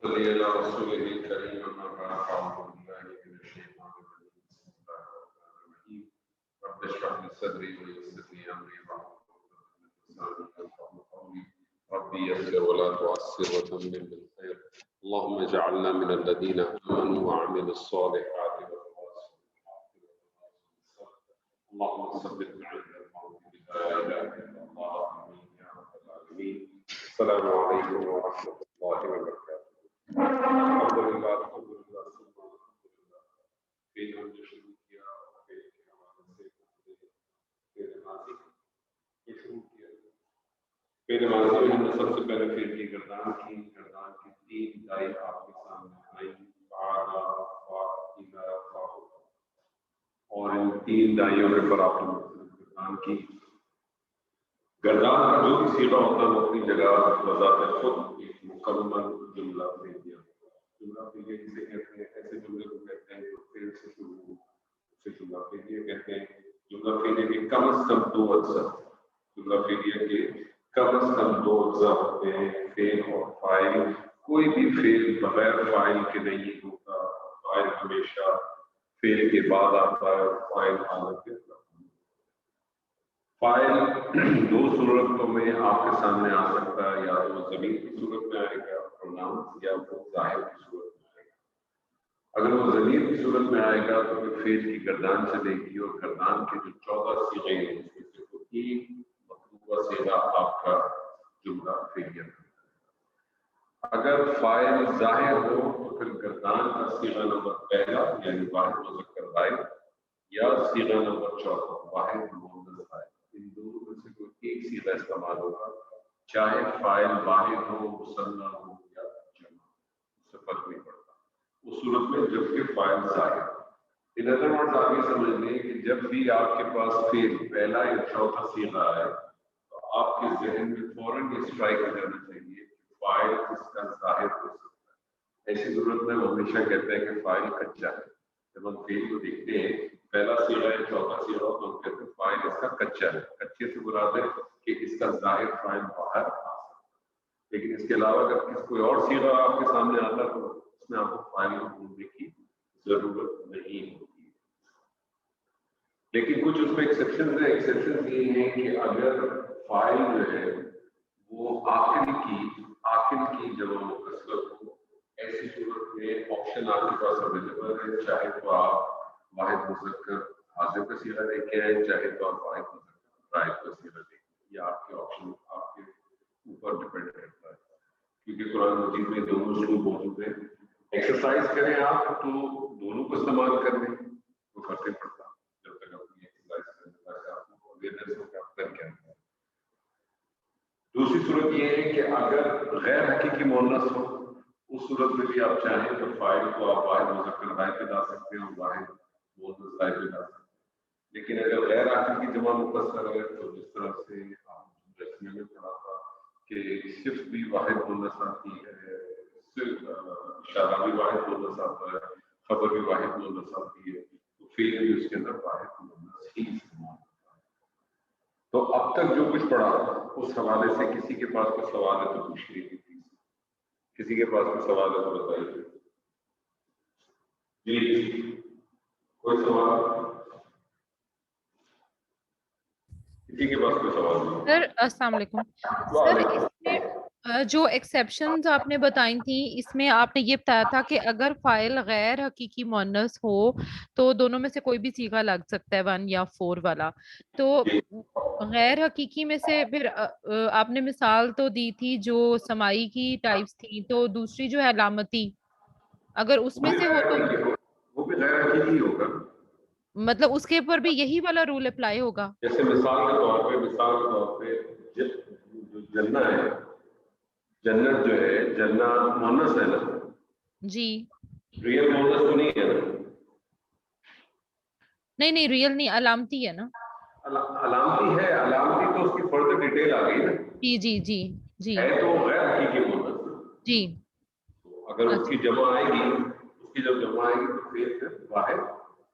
صلی اللہ رسول کریم اما بعد اعوذ باللہ من الشیطان الرجیم بسم اللہ الرحمن الرحیم رب اشرح لي صدری ويسر لي امری واحلل عقدۃ من لسانی يفقهوا قولی رب يسر ولا تعسر وتمم بالخير اللهم اجعلنا من الذين امنوا وعملوا الصالحات اللهم ثبتنا عند الموت لا اله الا الله امين يا رب العالمين السلام علیکم ورحمۃ اللہ وبرکاتہ. الحمدللہ پھر ہم جو شروع کیا پھر کے حوالے سے پھر ماضی میں ہم نے سب سے پہلے پھر کی گردان کی تین دائی آپ کے سامنے آئی اور ان تین دائیوں کے پر آپ نے گردان کی. گردان کا جو بھی صیغہ ہوتا ہے وہ اپنی جگہ بذات خود ایک مکمل جملہ فعلیہ جسے کہتے ہیں. ایسے جملے کو کہتے ہیں جو فعل سے شروع ہو اسے جملہ فعلیہ کہتے ہیں. جملہ فعلیہ کے کم از کم دو اجزاء ہوتے ہیں فعل اور فاعل. کوئی بھی فعل بغیر فاعل کے نہیں ہوتا. فاعل ہمیشہ فعل کے بعد آتا ہے اور فاعل حالت کے فاعل دو صورتوں میں آپ کے سامنے آ سکتا ہے. یا تو ضمیر کی صورت میں آئے گا پروناؤن یا وہ ظاہر کی صورت میں آئے گا. اگر وہ ضمیر کی صورت میں آئے گا تو پھر فعل کی گردان چلے گی اور گردان کے جو 14 صیغے ہیں اس میں سے کوئی ایک مطلوبہ صیغہ آپ کا جملہ فعلیہ. اگر فاعل ظاہر ہو تو پھر گردان کا صیغہ نمبر پہلا یعنی واحد مذکر غائب یا صیغہ نمبر 14 واحد مؤنث غائب. ان دونوں میں سے کوئی ایک صیغہ استعمال ہوگا چاہے فاعل واحد ہو مثنیٰ ہو یا جمع. اس سے فرق نہیں پڑتا اس صورت میں جبکہ فاعل ظاہر. ان ادر ورڈز آپ یہ سمجھ لیں کہ جب بھی آپ کے پاس فعل پہلا یا چوتھا صیغہ آئے تو آپ کے ذہن میں فوراً یہ اسٹرائک ہو جانا چاہیے کہ فاعل اس کا ظاہر ہو سکتا ہے. ایسی صورت میں ہم ہمیشہ کہتے ہیں کہ فاعل کچا ہے. جب ہم فعل کو دیکھتے ہیں پہلا صیغہ یا چوتھا صیغہ تو ہم کہتے ہیں فاعل اس کا کچا ہے. کچے سے مراد ہے کہ اس کا ظاہر فاعل باہر آ سکتا ہے. لیکن اس کے علاوہ اگر کوئی اور صیغہ آپ کے سامنے آتا تو اس میں آپ کو فاعل کو ڈھونڈنے کی ضرورت نہیں ہوتی. لیکن کچھ اس میں ایکسیپشنز ہیں. ایکسیپشنز یہ ہیں کہ اگر فاعل جو ہے وہ عاقل کی جمع مکسر ہو ایسی صورت میں آپشن آپ کے پاس اویلیبل ہے. چاہے تو آپ واحد مذکر حاضر کا صیغہ لے کے آئے چاہے تو آپ واحد مذکر غائب کا صیغہ لے کے. یہ آپ کے آپشن آپ کے اوپر ڈپینڈ کرتا ہے کیونکہ قرآن مجید میں دونوں اسلوب موجود ہیں. ایکسرسائز کریں آپ تو دونوں کو استعمال کر لیں کوئی فرق نہیں پڑتا جب تک اپنی ایکسرسائز کرنے تاکہ آپ کو اویئرنیس ہو کہ آپ کر کیا ہے. دوسری صورت یہ ہے کہ اگر غیر حقیقی مؤنث ہو اس صورت میں بھی آپ چاہیں تو فاعل کو آپ واحد مذکر غائب پہ لا سکتے ہیں اور واحد مؤنث غائب پہ لا سکتے ہیں. لیکن اگر غیر حقیقی جمع مکسر ہے تو جس طرح سے آپ رسمی میں پڑھا تھا کہ صرف بھی واحد مؤنث آتی ہے صرف اشارہ بھی واحد مؤنث آتا ہے خبر بھی واحد مؤنث آتی ہے تو فعل بھی اس کے اندر واحد مؤنث ہی استعمال ہوتا ہے. تو اب تک جو کچھ پڑھا اس حوالے سے کسی کے پاس کوئی سوال ہے تو پوچھ لیجیے. کسی کے پاس کوئی سوال ہے تو بتائیے. جی کوئی سوال کسی کے پاس کوئی سوال نہیں؟ سر السلام علیکم. سر اس میں جو ایکسیپشنز آپ نے بتائی تھیں اس میں آپ نے یہ بتایا تھا کہ اگر فاعل غیر حقیقی مؤنث ہو تو دونوں میں سے کوئی بھی صیغہ لگ سکتا ہے 1 یا 4 والا. تو غیر حقیقی میں سے پھر آپ نے مثال تو دی تھی جو سماعی کی ٹائپس تھی تو دوسری جو ہے علامتی اگر اس میں سے ہو تو وہ بھی غیر حقیقی ہوگا. مطلب اس کے اوپر بھی یہی والا رول اپلائی ہوگا. جیسے مثال کے طور پہ جو جنہ ہے جنت جو ہے جنہ مؤنث ہے نا جی ریئل مؤنث تو نہیں ہے نا. نہیں ریئل نہیں علامتی ہے نا. علامتی ہے. علامتی تو اس کی فردر ڈیٹیل آ گئی نا. جی جی جی جی ہے تو غیر حقیقی مؤنث. جی اگر اس کی جمع آئے گی اس کی جب جمع آئے گی تو پھر واحد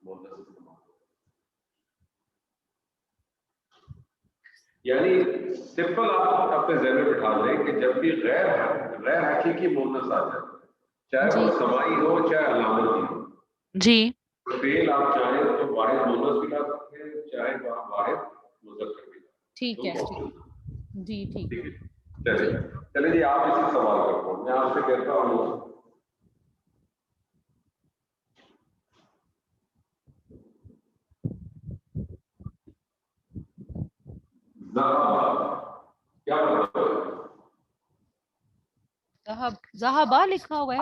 مؤنث یعنی سمپل آپ اپنے ذہن میں بٹھا لیں کہ جب بھی غیر حقیقی مؤنث آ جائے चाहे जी वो समाई हो चाहे अलामती हो। जी फेल आप चाहें तो वाहिद मुनस भी ला सकते हैं, चाहे वाहिद मुज़क्कर भी ला ठीक सकते है हैं, दो ऑप्शन। जी ठीक ठीक है है, जी चलिए चलिए जी, आप इसी सवाल करते हो, मैं आपसे कहता हूँ क्या मतलब ज़हाबा लिखा हुआ है,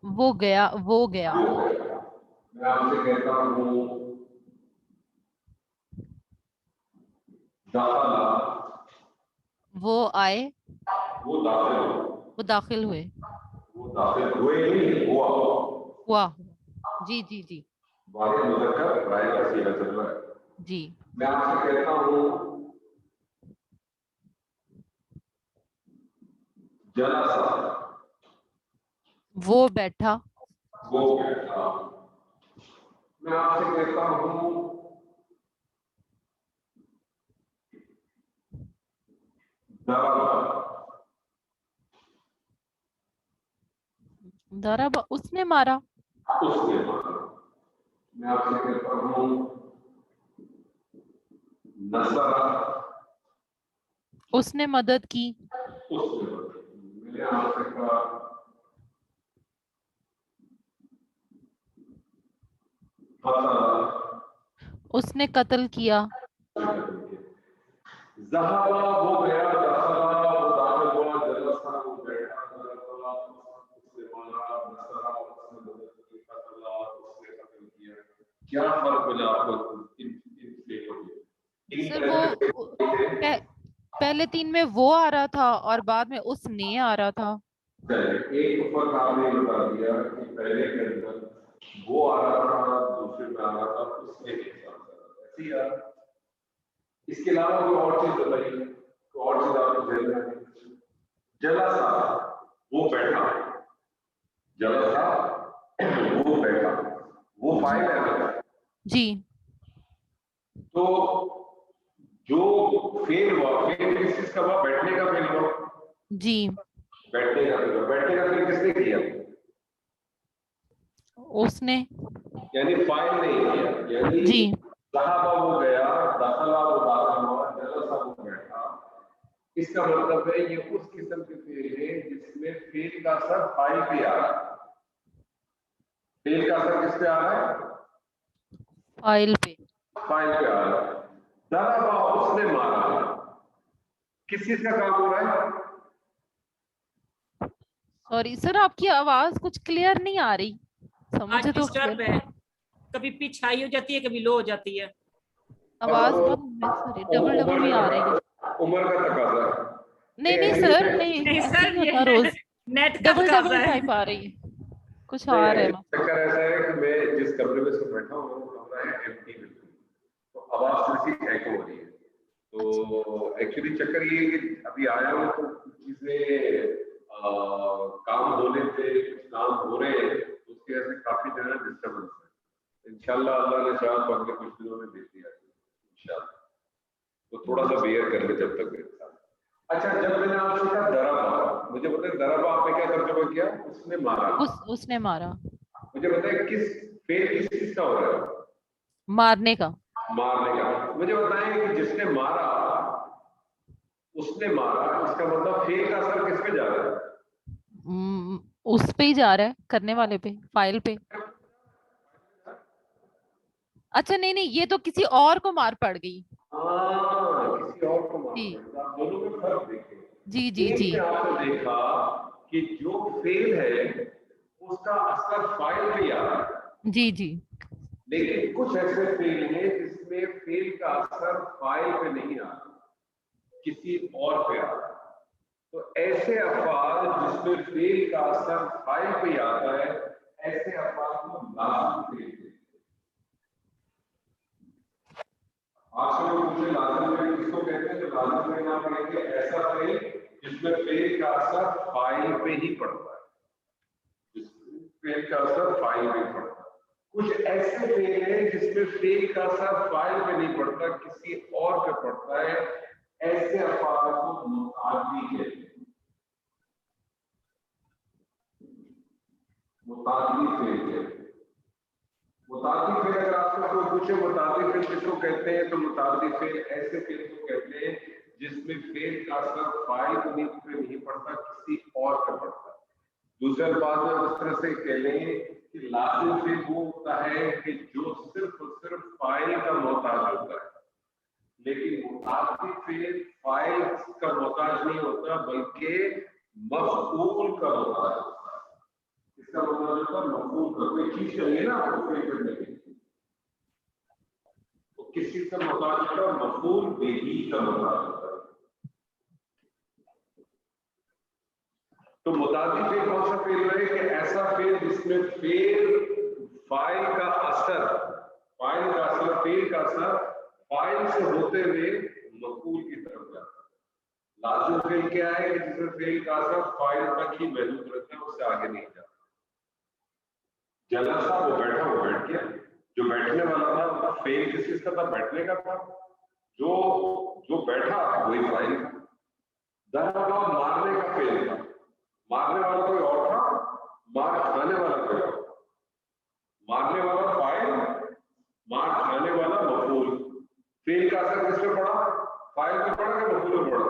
वो गया वो गया। मैं आपसे कहता हूँ दाखला, वो आए, वो दाखिल हो, वो दाखिल हुए, वो दाखिल हुए नहीं हुआ। हुआ। जी जी जी वाहिद मुज़क्कर राय का सीगा चल रहा है। जी मैं आपसे कहता हूँ जलसा, वो बैठा, वो बैठा। मैं आपसे कहता हूँ दरबा, दरबा उसने मारा, उसने मारा। मैं आपसे कहता हूँ नसरा, उसने मदद की, उसने मारा। मैंने आपसे कहा कतला, उसने कत्ल किया, ज़हबा वो गया, दखला वो दाखिल हुआ, जलसा वो बैठा, दरबा उसने मारा, नसरा उसने मदद की, कतला उसने कत्ल किया। क्या फर्क मिला आपको इन इन स्टेटों में? तीन सर वो तरह के थे। पहले 3 में वो आ रहा था और बाद में उसने आ रहा था। चलिए, एक फर्क आपने बता दिया कि पहले के अंदर वो आ रहा था, दूसरे में आ रहा था, उसने के साथ आ रहा था, ऐसे ही आ रहा था। इसके अलावा कोई और चीज बताइए, कोई और चीज आपको ध्यान में आई? जलसा वो बैठा, जलसा वो बैठा, वो जी फाइल है। जी तो जो फेल हुआ, फेल किस चीज का हुआ? बैठने का फेल हुआ, जी बैठने का फेल हुआ। बैठने का फेल किसने किया? उसने यानी फाइल नहीं किया, यानी जी सहाबा वो गया, दाखला वो दाखिल हुआ, जलसा वो बैठा। इसका मतलब है ये उस किस्म के फेल है जिसमें फेल का असर फाइल पे आ रहा है। फेल का असर किस पे आ रहा है? फाइल पे। फाइल पे आ रहा है। दरबा उसने मारा, किस चीज का काम हो रहा है? सॉरी सर, आपकी आवाज कुछ क्लियर नहीं आ रही, आज समझे तो डिस्टर्ब है, क्लियर। कभी पिच हाई हो जाती है, कभी लो हो जाती है। आवाज बहुत मिक्स हो रही, डबल डबल भी आ रही है। उम्र का तकाजा है। नहीं नहीं सर, नहीं नहीं ऐसे सर, नहीं ये होता रोज, नेट का डबल तकाजा डबल है। टाइप आ रही है, कुछ नहीं, आ रहा है चक्कर ऐसा है कि मैं जिस कमरे में से बैठा हूँ वो कमरा है एम्प्टी बिल्कुल, तो आवाज थोड़ी सी एको हो रही है। तो एक्चुअली चक्कर ये है कि अभी आया हूँ तो कुछ चीजें काम होने पे कुछ काम हो रहे हैं, तो उसकी वजह से काफी जो है ना डिस्टर्बेंस है। इंशाल्लाह अल्लाह ने चाहा तो अगले कुछ दिनों में देख लिया इंशाल्लाह, तो थोड़ा सा बेयर कर ले जब तक मेरे साथ। अच्छा, जब मैंने आपसे कहा दरबा, मुझे बताए दरबा आपने क्या तर्जुमा किया? उसने मारा। उसने मारा, मुझे बताए किस फेल किस चीज का हो रहा है? मारने का। मारने का। मुझे बताएं कि जिसने मारा, उसने मारा, इसका मतलब फेल का असर किस पे जा रहा है? उस पे ही जा रहा है, करने वाले पे, फाइल पे। अच्छा नहीं नहीं, ये तो किसी और को मार पड़ गई। हाँ, किसी और को मार जी पड़ेगा। आप दोनों में फर्क जी देखें। जी एक जी में आपने देखा कि जो फेल है उसका असर फाइल पे आ रहा है, जी जी लेकिन कुछ ऐसे फेल हैं जिसमें फेल का असर फाइल पे नहीं आ रहा, किसी और पे आ रहा है। तो ऐसे अल्फाज जिसमें फेल का असर फाइल पे आता है, ऐसे अल्फाज को लाजिम फेल कहते हैं। आपसे लोग पूछे लाजिम फेल किसको कहते हैं, तो लाजिम फेल आप कहेंगे ऐसा फेल जिसमें फेल का असर फाइल पे ही पड़ता है, जिसमें फेल का असर फाइल पे पड़ता है। कुछ ऐसे फेल हैं जिसमें फेल का असर फाइल पे नहीं पड़ता, किसी और पे पड़ता है। ऐसे अल्फाज को मुतादी कहते हैं। मुतादी फेल कहते हैं। मुतादी फेल अगर आपसे कोई पूछे मुतादी फेल किसको कहते हैं, तो मुतादी फेल ऐसे फेल को कहते हैं जिसमें फेल का असर फाइल पे नहीं पड़ता, किसी और पे पड़ता है। दूसरे बात में इस तरह से कह लें कि लाजिम फेल वो होता है कि जो सिर्फ और सिर्फ फाइल का मोहताज होता है, लेकिन मुतादी फेल फाइल का मोहताज नहीं होता बल्कि मफऊल का मोहताज होता है। इसका मतलब होता है मफऊल का, कोई चीज चाहिए ना आपको फेल करने के लिए, तो किस चीज का मोहताज होता है, मफऊल बिही का मोहताज होता है। तो मुतादी फेल कौन सा फेल है कि ऐसा फेल जिसमें फाइल का असर फेल का असर फाइल से होते हुए मफूल की तरफ जाता है। लाजिम फेल क्या है कि जिसमें फेल का असर फाइल तक ही महदूद रहता है, उससे आगे नहीं जाता। जलसा वो बैठ गया, जो बैठने वाला था उसका फेल किस चीज का था, बैठने का था, जो बैठा वही फाइल था। दरअसल मारने का फेल था, मारने वाला कोई और था, मार खाने वाला कोई और। मारने वाला फाइल, मार खाने वाला मफूल। फेल का असर किस पे पड़ा, फाइल पे पड़ा कि मफूल पे पड़ा,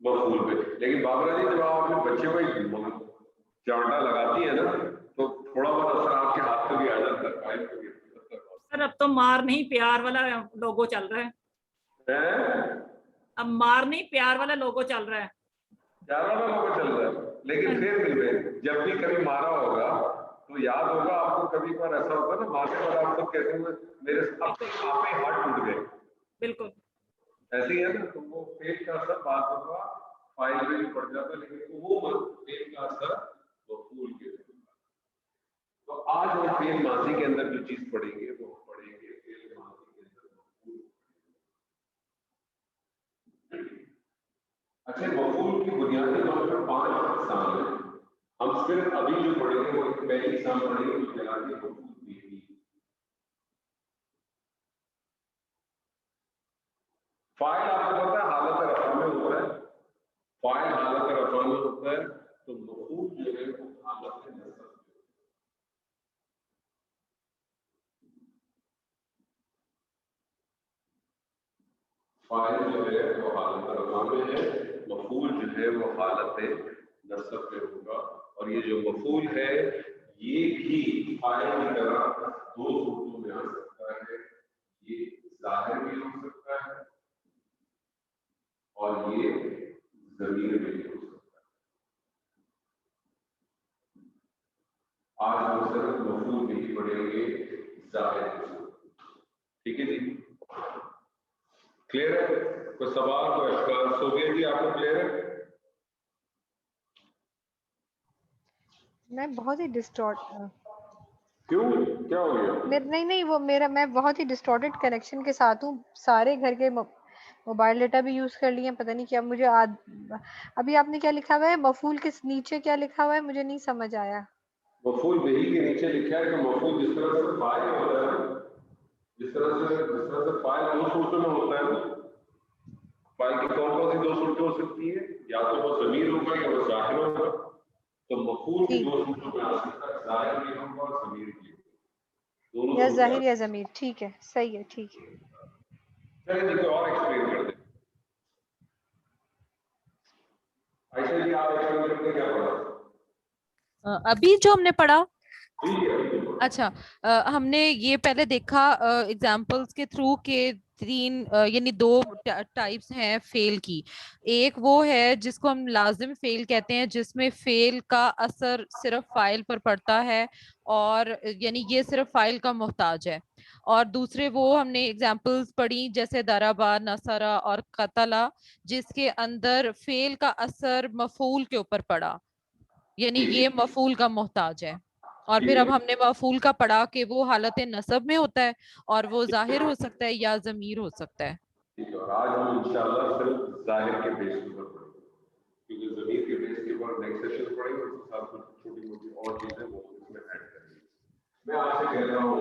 मफूल पे। लेकिन बाबरा जी जब आप अपने बच्चे को चांटा लगाती है ना, तो थोड़ा बहुत असर आपके हाथ पे भी आ जाता है, फाइल पे भी। सर अब तो मार नहीं प्यार वाला लोगो चल रहा है। अब मार नहीं प्यार वाला लोगो चल रहा है, प्यार वाला लोगो चल रहा है। लेकिन फिर जब भी कभी मारा होगा तो याद होगा आपको, कभी बार ऐसा होता है ना, मारने वाला आप सब कहते हुए मेरे आपे हाथ टूट गए, बिल्कुल ऐसे ही है ना। तो वो फेल का असर बात होगा फाइल में भी पड़ जाता, लेकिन वो फेल का असर मफूल के ऊपर। तो आज हम फेल माजी के अंदर जो चीज पढ़ेंगे वो पढ़ेंगे फेल माजी के अंदर मफूल। अच्छा, मफूल की बुनियादी तौर पर 5 अक़साम हैं। हम सिर्फ अभी जो पढ़ेंगे वो पहली अक़साम पढ़ेंगे जो कहलाती है मफूल बिही। फाइल आपको पता है हालत रफ़ा में होता है, फाइल हालत रफ़ा में होता है, तो मफूल जो है वो हालत नस्ब में। फाइल जो है वो हालत रफ़ा में है, मफूल जो है वो हालत नस्ब पे होगा। और ये जो मफूल है ये भी फाइल की तरह 2 सूरतों में आ सकता है, ये ज़ाहिर भी हो सकता है और ये ज़मीर में भी हो सकता है। आज हम सिर्फ मफूल नहीं पढ़ेंगे, ज़ाहिर की सूरत। ठीक है जी, क्लियर है? कोई सवाल, कोई अशकार? सोफिया जी आपको क्लियर है? मैं बहुत ही डिस्टॉर्ट क्यों, क्या हो गया? नहीं वो मैं बहुत ही डिस्टॉर्टेड कनेक्शन के साथ हूँ। सारे घर के मोबाइल डेटा भी यूज कर लिए, पता नहीं क्या मुझे अभी आपने क्या लिखा हुआ है, मफूल के नीचे क्या लिखा हुआ है, मुझे नहीं समझ आया। मफूल बिही के नीचे लिखा है कि मफूल जिस तरह से फाइल होता है, जिस तरह से फाइल 2 सूरतों में होता है। फाइल की कौन कौन सी 2 सूरतें हो सकती है, या तो वो ज़मीर होगा या वो ज़ाहिर होगा। तो मफूल की 2 सूरतों में आ सकता है, ज़ाहिर भी होगा और ज़मीर भी होगा, या ज़ाहिर या ज़मीर। ठीक है, सही है, ठीक है। चलिए देखो और एक्सप्लेन कर दें। आयशा जी आप एक्सप्लेन करते क्या पढ़ा अभी जो हमने पढ़ा? ठीक है। अच्छा, हमने ये पहले देखा एग्जाम्पल्स के थ्रू के 3 यानी 2 टाइप्स हैं फेल की। एक वो है जिसको हम लाजिम फेल कहते हैं, जिसमें फेल का असर सिर्फ फाइल पर पड़ता है और यानी ये सिर्फ फाइल का मोहताज है। और दूसरे वो हमने एग्जाम्पल्स पढ़ी जैसे दराबा, नसरा और कतला, जिसके अंदर फेल का असर मफूल के ऊपर पड़ा, यानी ये मफूल का मोहताज है। और फिर अब हमने मफूल का पढ़ा कि वो हालत नसब में होता है और वो जाहिर हो सकता है या ज़मीर हो सकता है। ठीक है, और आज हम इंशाल्लाह सिर्फ ज़ाहिर के बेस के ऊपर पढ़ेंगे, क्योंकि ज़मीर के बेस के ऊपर नेक्स्ट सेशन पढ़ेंगे, उसके साथ कुछ छोटी मोटी और चीजें वो इसमें ऐड करेंगे। मैं आपसे कह रहा हूँ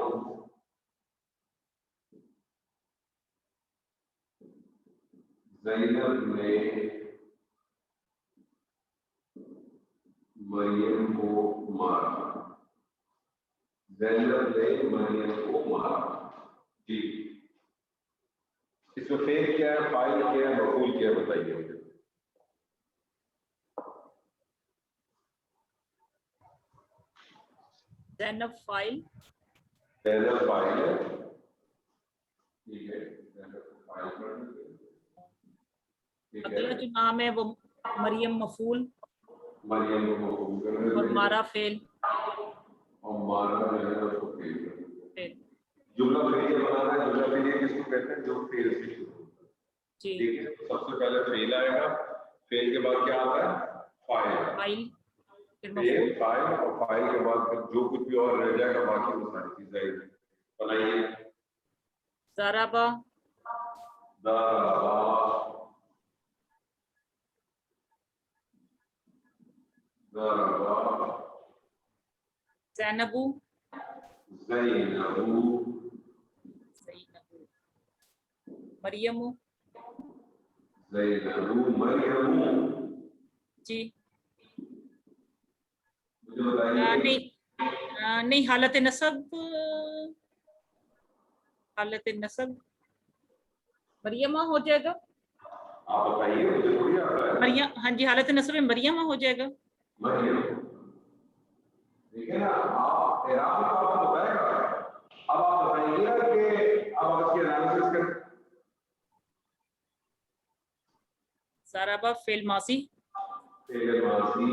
ज़ैनब ने मरियम को मारा, ज़ैनब ने मरियम को मारा। जी, इसमें फेल क्या है, फाइल क्या है, मफूल क्या है, बताइए। ज़ैनब फाइल, ज़ैनब फाइल है, ठीक है, ज़ैनब फाइल पर, ठीक है। अगला जो नाम है वो मरियम मफूल मरियम को मफूल कर देते और हैं, मारा फेल। और मारा जो है उसको फेल कर देते हैं। फेल जुमला फेलियर बनाना है, जुमला फेलियर किसको कहते हैं, जो फेल से शुरू होता है। जी, ठीक है, तो सबसे पहले फेल आएगा, फेल के बाद क्या आता है, फाइल, फाइल फिर फेल मफूल, फाइल, और फाइल के बाद फिर जो कुछ भी और रह जाएगा बाकी वो सारी चीजें आएगी। बनाइए। ज़राबा, ज़राबा, ज़राबा, ज़ैनबू, ज़ैनबू, मरियमू, ज़ैनबू, मरियमू। जी मुझे बताइए। नहीं, हालत नसब, हालत नसब मरियमा हो जाएगा। आप बताइए, मुझे थोड़ी आता है। मरियम, हाँ जी, हालत नसब में मरियमा हो जाएगा। मरियम, ठीक है ना, आप इराक में आपको बताएगा। अब आप बताइए कि अब इसकी एनालिसिस कर। ज़राबा फेल मासी, फेल माजी,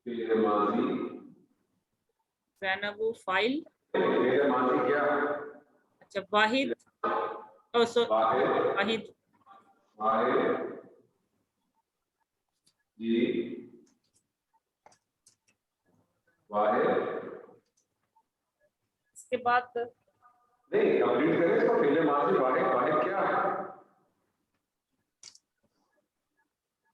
फेल माजी, ज़ैनबू फाइल, फेल माजी क्या, अच्छा वाहिद, वाहिद, वाहिद, वाहिद, जी, वाहिद। इसके बाद नहीं, कंप्लीट करें इसको, फेल माजी, वाहिद, वाहिद क्या है।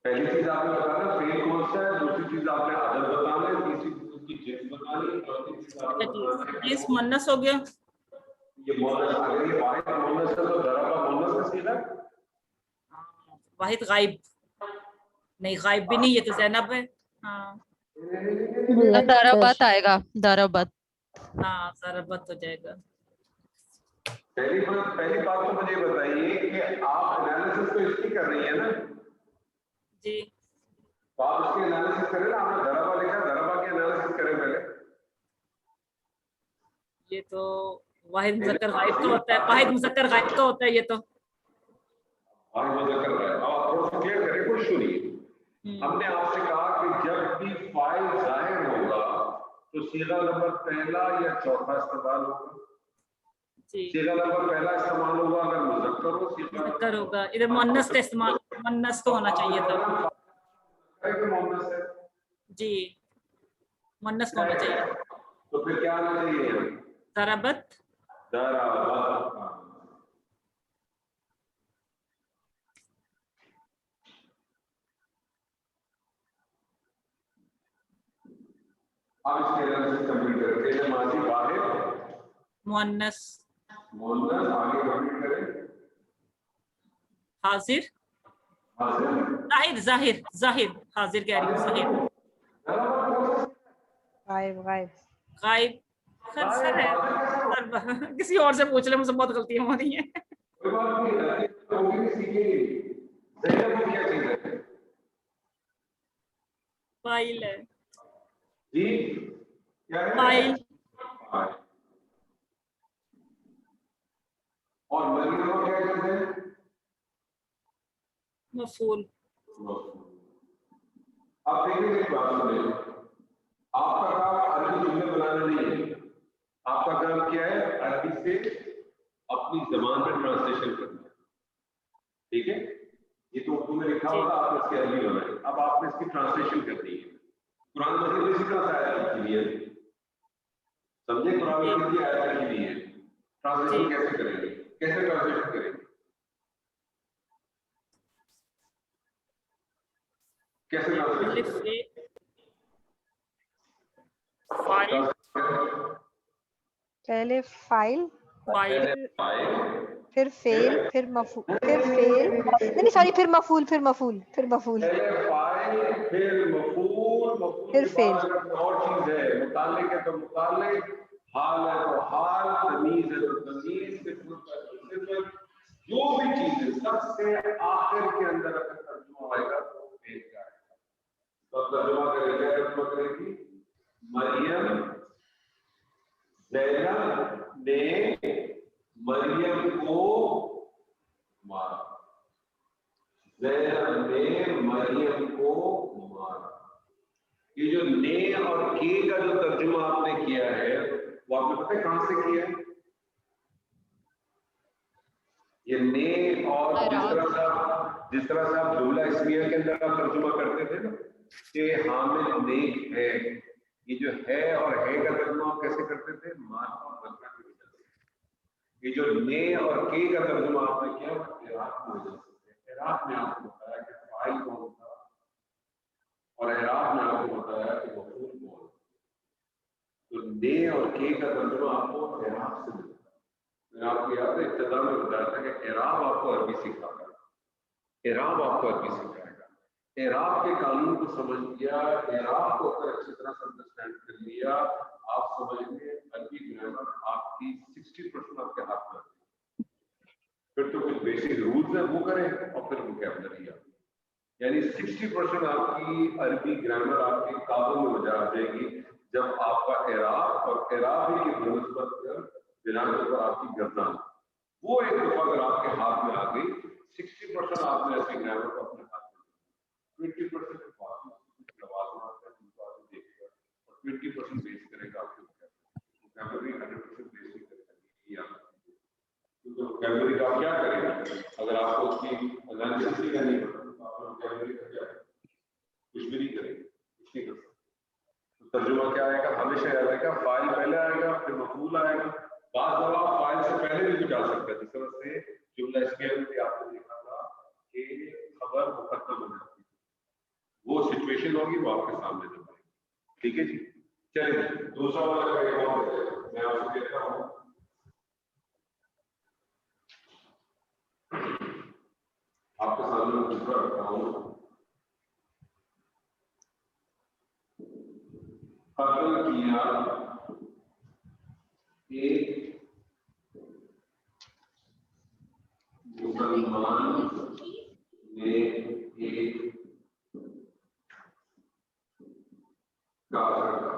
पहली चीज आपने बताना फेल कौन सा है, दूसरी चीज आपने आदत बताना है, तीसरी चीज उसकी जिन्स बतानी है, चौथी चीज आपने बताना है जिस मुन्नस हो गया, ये मोनस, अगर ये वाहिद मोनस है तो ज़राबा मोनस का सीधा। वाहिद गायब, नहीं गायब भी नहीं, ये तो ज़ैनब है। हाँ दराबत आएगा, दराबत। हाँ, ज़राबत हो जाएगा। पहली बात तो मुझे बताइए कि आप एनालिसिस तो इसकी कर रही है ना जी, तो आप इसकी एनालिसिस करें ना, आपने ज़राबा लिखा, ज़राबा की एनालिसिस करें पहले। ये तो वाहिद मुज़क्कर गायब का होता है, वाहिद मुज़क्कर गायब का होता है ये तो। वाहिद मुज़क्कर गायब। अब आप थोड़ा सा क्लियर करें, कुछ सुनिए। हमने आपसे कहा कि जब भी फाइल जाहिर होगा तो सीगा नंबर पहला या चौथा इस्तेमाल होगा। सीगा नंबर पहला इस्तेमाल होगा अगर मुज़क्कर हो, सीगा मुज़क्कर होगा, इधर मुन्नस का इस्तेमाल, मुन्नस तो होना चाहिए था। मुन्नस है जी, मुन्नस का होना चाहिए। तो फिर क्या आना चाहिए, ज़राबत, ज़राबत। अब इसके एनालिसिस कंप्लीट करते हैं। माजी वाहिद, मुन्नस, मुन्नस, आगे कंप्लीट करें। हाजिर, हाजिर, जाहिर, जाहिर, जाहिर, हाजिर कह रही हूँ, जाहिर, गायब, गायब, गायब, सर है, किसी और से पूछ ले, मुझसे बहुत गलतियां हो रही हैं। कोई बात नहीं, वो भी सीखेंगे। ज़ैनब क्या चीज है, फाइल है, जी क्या है, फाइल, और मरियम क्या चीज है, मफूल। अब देखिए एक बात सुनिए, आपका काम अरबी जुमले बनाना नहीं है, आपका काम क्या है, अरबी से अपनी जबान में ट्रांसलेशन करना है। ठीक है, ये तो उर्दू में लिखा होगा, आपने इसकी अरबी बनाई, अब आपने इसकी ट्रांसलेशन करनी है। कुरान मजीद में इसी तरह से आयत लिखी हुई है, समझे, कुरान मजीद की आयत लिखी हुई है, ट्रांसलेशन कैसे करेंगे, कैसे ट्रांसलेशन करेंगे, कैसे ट्रांसलेशन करेंगे, पहले फाइल, फिर फेल, फिर मफूल, फिर फेल, नहीं सॉरी, फिर मफूल, फिर मफूल, फिर मफूल, पहले फाइल, फाइल फिर मफूल, मफूल फिर के बाद अगर कोई और चीज है, मुताल्लिक है तो मुताल्लिक, हाल है तो हाल, तमीज है तो तमीज, सिफर, जो भी चीज है सबसे आखिर के अंदर अगर तर्जुमा आएगा तो फेल जाएगा। तो तर्जुमा करेगा, तर्जुमा करेगी मरियम, ज़ैनब ने मरियम को मारा, ज़ैनब ने मरियम को मारा। ये जो ने और के का जो तर्जुमा आपने किया है वो आपने पता है कहां से किया है? ये ने और जिस तरह से आप जुमला इस्मिया के अंदर आप तर्जुमा करते थे ना कि हामिद नेक है, ये जो है और है का तर्जुमा आप कैसे करते थे? मार्फ और मजमा की वजह से। ये जो ने और के का तर्जुमा आपने किया इराक की वजह से। इराक में आपको बताया कि फाइल कौन था और इराक में आपको बताया कि मफूल कौन। तो ने और के का तर्जुमा आपको इराक से मिलता है। आपको याद है इब्तिदा में बताया था कि इराब आपको अरबी सिखाएगा, इराब आपको अरबी सिखाएगा। इराब के कानून को समझ लिया, इराब को अगर अच्छी तरह से अंडरस्टैंड कर लिया, आप समझेंगे अरबी ग्रामर आपकी 60% आपके हाथ में आती है। फिर तो कुछ बेसिक रूल्स है वो करें और फिर वोकैबुलरी आती है। यानी 60% आपकी अरबी ग्रामर आपके काबू में आ जाएगी जब आपका इराब और इराबी की बनस्बत पर बिना के ऊपर आपकी गर्दन वो एक दफा अगर आपके हाथ में आ गई 60% आपने ऐसे ग्रामर को अपने हाथ में, 20% लवाज़िमात है जिनको आप देखेगा और 20% बेस करेगा आपके वोकैबुलरी 100% बेस नहीं करेगा। क्योंकि वोकैबुलरी का आप क्या करेंगे अगर आपको उसकी एनालिसिस ही करनी पड़े तो आप वोकैबुलरी का क्या कुछ भी नहीं करेंगे, कुछ नहीं कर सकते। तो तर्जुमा क्या आएगा? हमेशा याद आएगा फाइल पहले आएगा फिर मफूल आएगा। बात दफा फाइल से पहले भी कुछ आ सकता है, जिस तरह से जुमला इस्मिया में भी आपने देखा था कि खबर मुकद्दम हो जाती है, वो सिचुएशन होगी वो आपके सामने जब आएगी। ठीक है जी, चलिए दूसरा वाला मैं आपसे कहता हूँ। आपके सामने दूसरा रखता हूँ। कत्ल किया एक मुसलमान ने एक काफिर का,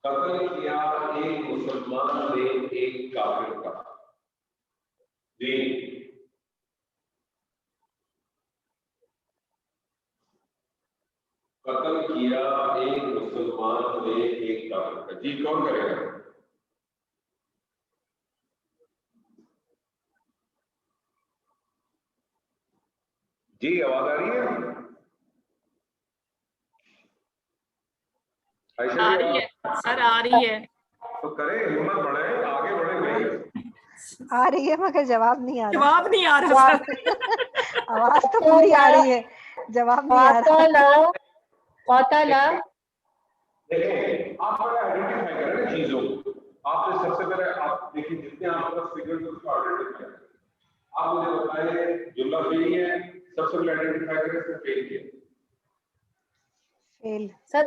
कत्ल किया एक मुसलमान ने एक काफिर का। जी कत्ल किया एक मुसलमान ने एक काफिर का। जी कौन करेगा? जी आवाज आ रही है? आ रही है सर, आ रही है। तो करें, हिम्मत बढ़े, आगे बढ़े। आ रही है मगर जवाब नहीं आ रहा। जवाब नहीं आ रहा सर। आवाज तो पूरी आ रही है, जवाब नहीं आ रहा। देखिए आप आइडेंटिफाई करें ना चीजों को। आपने सबसे पहले आप देखिए जितने आपके पास फिगर्स हैं उसको आइडेंटिफाई करें। आप मुझे बताइए जुमला फेल है, सबसे पहले आइडेंटिफाई करें इसमें फेल किया। फेल सर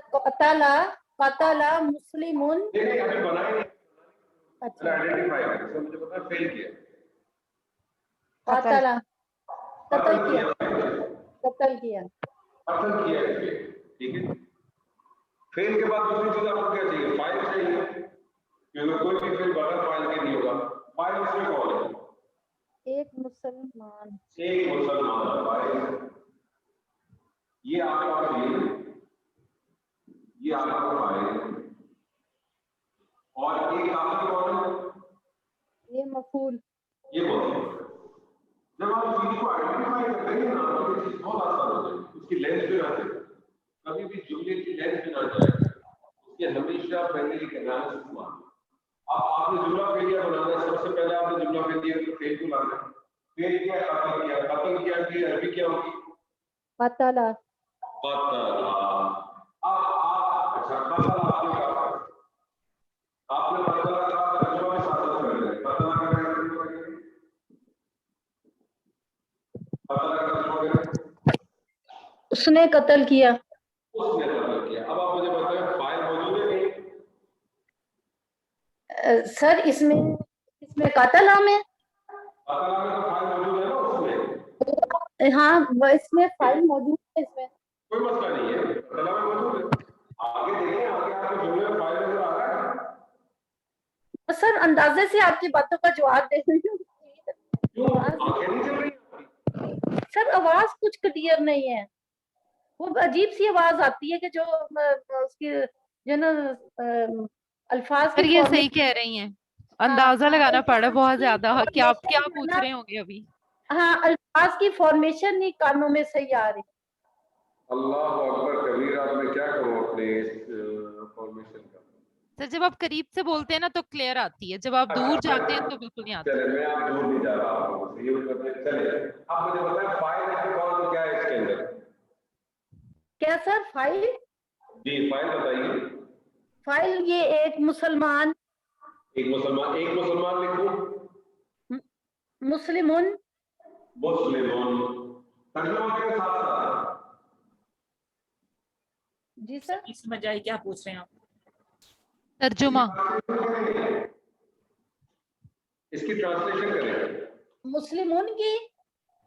कतला मुस्लिमुन। नहीं अभी बनाए नहीं, अच्छा आइडेंटिफाई करें। सर मुझे पता है फेल किया। कतल किया फेल, ठीक है। फेल के बाद दूसरी चीज आपको क्या चाहिए? फाइल चाहिए, क्योंकि कोई भी फेल बगैर फाइल के नहीं होगा। फाइल इसमें कौन है? एक मुसलमान फाइल ये आपका फेल, ये आपका फाइल और एक काफिर कौन है? ये मफूल। ये मफूल। जब आप चीज को आइडेंटिफाई करते हैं ना तो ये चीज बहुत आसान हो जाएगी। उसकी लेंथ भी रहती है, कभी भी जुमले की लेंथ भी ना जाए, उसके हमेशा पहले एक एनालिसिस मारना। अब आपने जुमला फेलियर बनाना है, सबसे पहले आपने जुमला फेलियर को फेल को लाना है। फेल किया, कत्ल किया कि अरबी क्या होगी? कतला। आप अच्छा कत्ल आपने कहा, आपने कत्ल का तर्जुमा भी साथ कर लिया। कत्ल का तर्जुमा करेंगे, कत्ल का तर्जुमा करेंगे। उसने कत्ल किया। उसने कत्ल किया। अब आप मुझे बताएं फाइल मौजूद है कहीं? सर इसमें कत्ल नाम है। कत्ल में तो फाइल मौजूद है ना उसमें। हाँ इसमें फाइल मौजूद है इसमें। कोई मसला नहीं है, कत्ल में मौजूद है। आगे देखें, आगे आपको जुमले में फाइल नजर आ रहा है। सर अंदाजे से आपकी बातों का जवाब दे रही हूँ। क्यों आंखें नहीं चल रही? सर आवाज कुछ क्लियर नहीं है, वो अजीब सी आवाज आती है कि जो उसकी जो ना अल्फाज सर की ये फॉर्मेट। सही कह रही हैं, अंदाजा लगाना पड़ा बहुत ज्यादा कि आप क्या पूछ रहे होंगे अभी। हाँ अल्फाज की फॉर्मेशन ही कानों में सही आ रही। अल्लाह अकबर कबीरा, मैं क्या करूं अपने इस फॉर्मेशन का। सर जब आप करीब से बोलते हैं ना तो क्लियर आती है, जब आप दूर जाते हैं तो बिल्कुल नहीं आती। चले, मैं आप दूर नहीं जा रहा हूँ, ये बताइए। चले आप मुझे बताएं फाइल है कौन, क्या है इसके अंदर? क्या सर फाइल? जी फाइल बताइए। फाइल ये एक मुसलमान। एक मुसलमान लिखूं? मुस्लिमुन। तर्जुमा के साथ साथ। जी सर समझ आई क्या पूछ रहे हैं आप? तर्जुमा इसकी ट्रांसलेशन करें। मुस्लिमुन की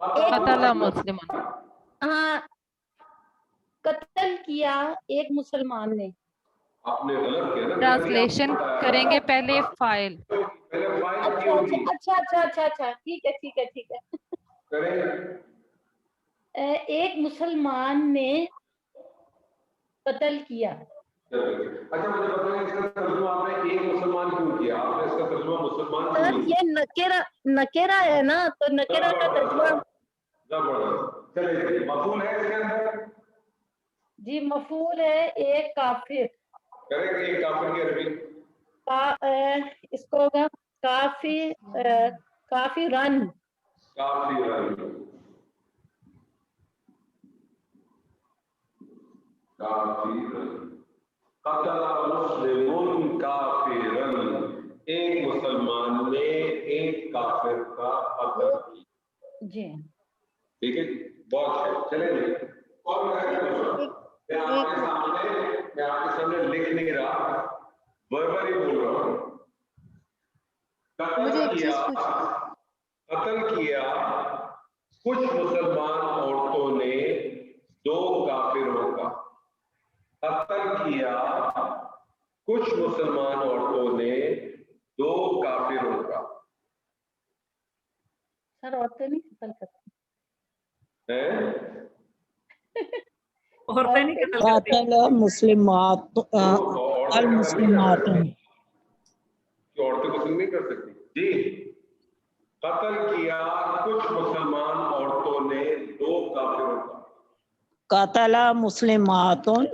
कतला मुस्लिमान। हाँ कत्ल किया एक मुसलमान ने। आपने गलत किया ना, ट्रांसलेशन करेंगे पहले फाइल। पहले फाइल की अच्छा होगी। अच्छा ठीक है करें। एक मुसलमान ने कत्ल किया। अच्छा मुझे बताइए इसका तर्जुमा आपने एक मुसलमान क्यों किया? आपने इसका तर्जुमा मुसलमान क्यों सर किया? ये नकेरा है ना, तो नकेरा का तर्जुमा। जबरदस्त। चलिए मफूल है इसके अंदर? जी मफूल है एक काफिर। करेंगे एक काफिर की अरबी। इसको होगा काफिरन। कतला मुस्लिमुन काफिरन, एक मुसलमान ने एक काफिर का कत्ल किया। जी ठीक है, बहुत है। चलेंगे और मैं आपके सामने लिख नहीं रहा, वर्बली बोल रहा हूँ। मुझे एक चीज कत्ल किया कुछ मुसलमान औरतों ने दो काफिरों का। कत्ल किया कुछ मुसलमान औरतों ने दो काफिरों का। सर औरतें नहीं कत्ल करती हैं? औरतें नहीं कत्ल करती। कातल मुस्लिमात अल मुस्लिमात। औरतें कत्ल नहीं कर सकती जी। कत्ल किया कुछ मुसलमान औरतों ने दो काफिरों का। कातला मुस्लिमातुन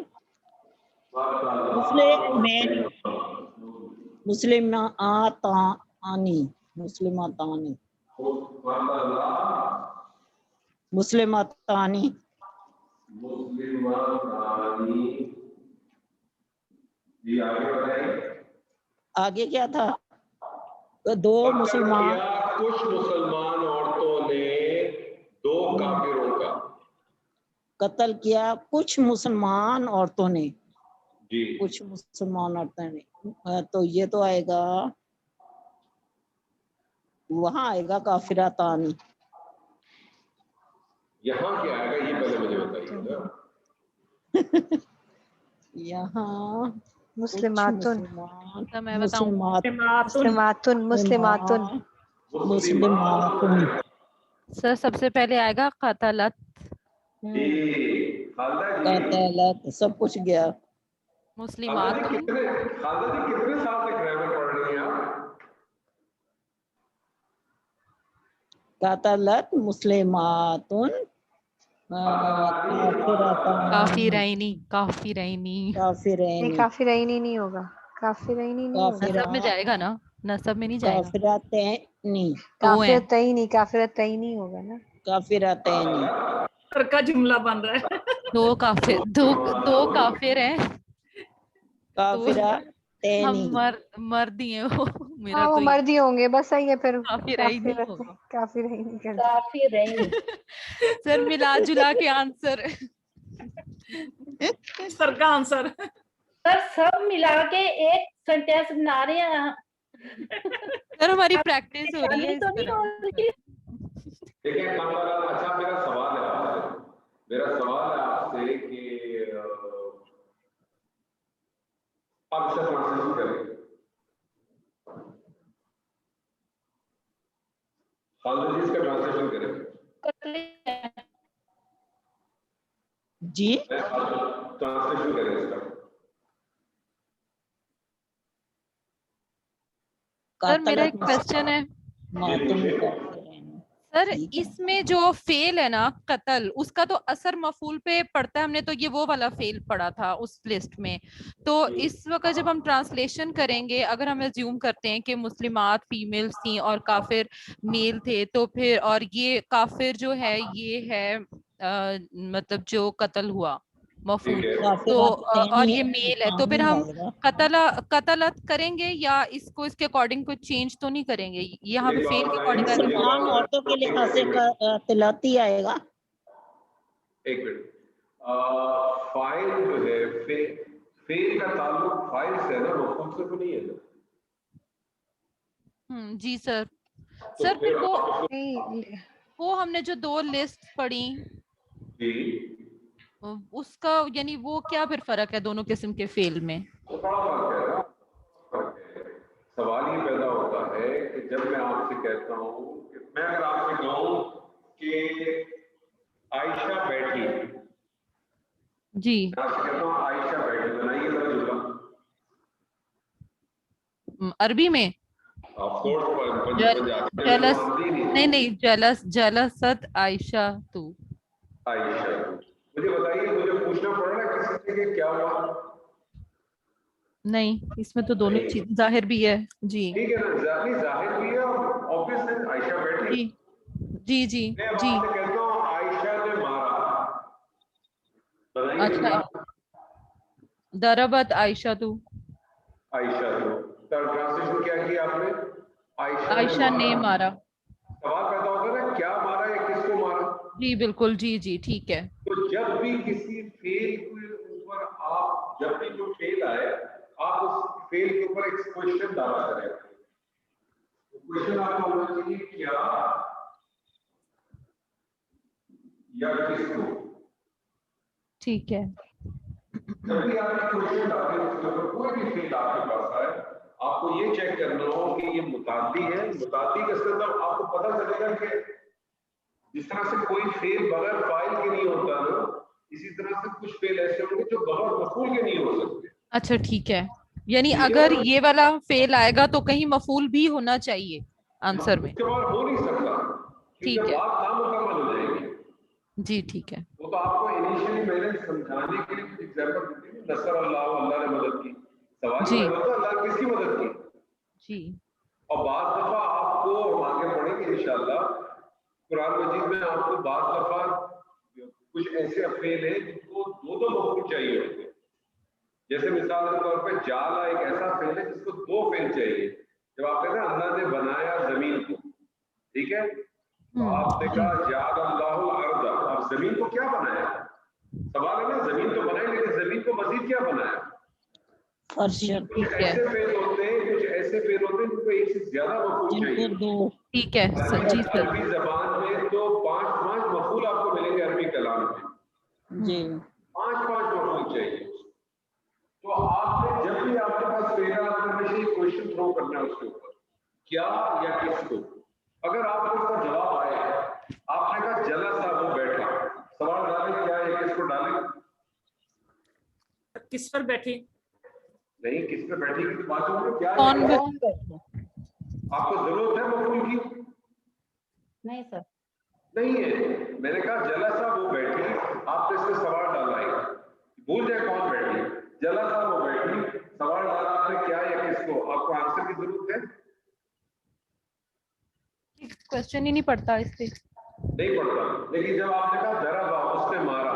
मुस्लिमातानी जी आगे बताइए। आगे क्या था? तो दो मुसलमान, कुछ मुसलमान औरतों ने दो काफिरों का। कत्ल किया कुछ मुसलमान औरतों ने जी कुछ मुसलमान औरतों ने, तो ये तो आएगा, वहां आएगा काफिरातानी। यहाँ क्या आएगा ये पहले मुझे बताइए। यहाँ मुस्लिमातुन मैं बताऊं? मुस्लिमातुन। सर सबसे पहले आएगा कतलत। कतलत, सब कुछ गया। मुस्लिमात कितने साल से ग्रामर पढ़ रही हैं आप? कातलत मुस्लिमातुन काफिरैनी काफिरैनी नहीं होगा, काफिरैनी नहीं होगा। नसब में जाएगा ना, नसब में नहीं जाएगा। काफिरतैनी काफिरतैनी होगा ना। काफिरतैनी सर का जुमला बन रहा है। दो काफिर हैं। काफिरतैनी हम मर्द ही हैं वो। मेरा हाँ वो कोई मर्द ही होंगे, बस सही है फिर। काफिरैनी होगा। काफिरैनी कर दो। काफिरैनी। सर मिला जुला के आंसर सर का आंसर। सर सब मिला के एक सेंटेंस बना रहे हैं। सर हमारी प्रैक्टिस हो रही है तो इस नहीं तरह। हो रही। देखिए अच्छा मेरा सवाल है आपसे कि आप इसका ट्रांसलेशन करें। खालिद जी इसका ट्रांसलेशन करें। जी ट्रांसलेशन करें इसका। सर मेरा एक क्वेश्चन है सर, इसमें जो फेल है ना कत्ल, उसका तो असर मफूल पे पड़ता है, हमने तो ये वो वाला फेल पढ़ा था उस लिस्ट में। तो इस वक्त जब हम ट्रांसलेशन करेंगे, अगर हम अज्यूम करते हैं कि मुस्लिमात फीमेल्स थी और काफिर मेल थे, तो फिर और ये काफिर जो है ये है मतलब जो कत्ल हुआ मफूल, तो और ये मेल है, तो फिर हम कतलत करेंगे या इसको इसके अकॉर्डिंग कुछ चेंज तो नहीं करेंगे? यहाँ पे फेल के अकॉर्डिंग मुसलमान औरतों के लिहाज से तिलाती आएगा। एक मिनट, फाइल जो है फेल का ताल्लुक फाइल से है ना, मफूल से तो नहीं है ना? जी सर। सर फिर वो हमने जो 2 लिस्ट पढ़ी उसका यानी वो क्या फिर फर्क है दोनों किस्म के फेल में? बड़ा फर्क है ना। सवाल ये पैदा होता है कि जब मैं आपसे कहता हूँ, मैं अगर आपसे कहूँ कि आयशा बैठी, जी मैं आपसे कहता हूँ आयशा बैठी, बनाइए जरा जुमला अरबी में। जलस नहीं जलसत आयशा तू। आयशा, मुझे बताइए, मुझे पूछना पड़ रहा है किसी के क्या हुआ? नहीं, इसमें तो दोनों चीज जाहिर भी है जी। ठीक है ना, जाहिर भी है और ऑब्वियस है, आयशा बैठी। जी जी मैं जी। आपसे कहता हूँ आयशा ने मारा, बताइए। अच्छा, दरबत आयशा तू। आयशा तो ट्रांसलेशन क्या किया आपने? आयशा ने मारा। सवाल पैदा होगा ना, क्या मारा या किसको मारा? जी बिल्कुल, जी जी ठीक है। तो जब भी किसी फेल के ऊपर आप, जब भी जो फेल आए, आप उस फेल के ऊपर एक क्वेश्चन डाला करें। क्वेश्चन आपका होना चाहिए क्या या किसको। ठीक है। जब भी आप क्वेश्चन डालें उसके ऊपर, कोई भी फेल आपके पास आए, आपको ये चेक करना हो कि ये मुतादी है। मुतादी का मतलब आपको पता चलेगा कि जिस तरह से कोई फेल बगैर फाइल के नहीं होता ना, इसी तरह से कुछ फेल ऐसे होंगे जो बगैर मफूल के नहीं हो सकते। अच्छा ठीक है, यानी अगर ये वाला फेल आएगा तो कहीं मफूल भी होना चाहिए आंसर में। उसके बाद हो नहीं सकता, ठीक है, बात नामुकम्मल हो जाएगी। जी ठीक है। वो तो आपको इनिशियली मैंने समझाने के लिए कुछ एग्जांपल दी, नसर अल्लाह, अल्लाह ने मदद की। सवाल ये होता अल्लाह ने किसकी मदद की जी। और बात दफा आपको, हम आगे पढ़ेंगे इंशाल्लाह, कुरान मजीद में आपको बात दफा कुछ ऐसे फेल है जिनको दो मफूल चाहिए होते हैं। जैसे मिसाल के तौर पे जाला एक ऐसा फेल है जिसको 2 फेल चाहिए। जब आप कहते हैं अल्लाह ने बनाया जमीन को, ठीक है, तो आपने कहा जाल अल्लाहु अर्द, अब जमीन को क्या बनाया? सवाल है ना, जमीन तो बनाई, लेकिन जमीन को मजीद क्या बनाया? कुछ ऐसे फेल होते हैं, कुछ ऐसे फेल होते हैं जिनको एक से ज्यादा मफूल चाहिए। ठीक है जी सर। अरबी जबान में तो 5 मफूल आपको मिलेंगे अरबी कलाम में जी, 5 मफूल चाहिए। तो आपने जब भी आपके पास फेल है, आपने हमेशा ये क्वेश्चन थ्रो करना है उसके ऊपर, क्या या किसको। अगर आपको उसका जवाब आए, आपने कहा जला सा वो बैठा, सवाल डालें क्या या किसको डालें? किस पर बैठी? नहीं, किस पे बैठी की बात हो रही, क्या कौन आपको जरूरत है मफूल की? नहीं सर, नहीं है। मैंने कहा जला सा वो बैठी, आपने इसमें सवाल डाला है, भूल जाए कौन बैठी, जला सा वो बैठी, सवाल डाला आपने क्या या किसको, आपको आंसर की जरूरत है? क्वेश्चन ही नहीं पड़ता इस पे, नहीं पड़ता। लेकिन जब आपने कहा दरबा, उसने मारा,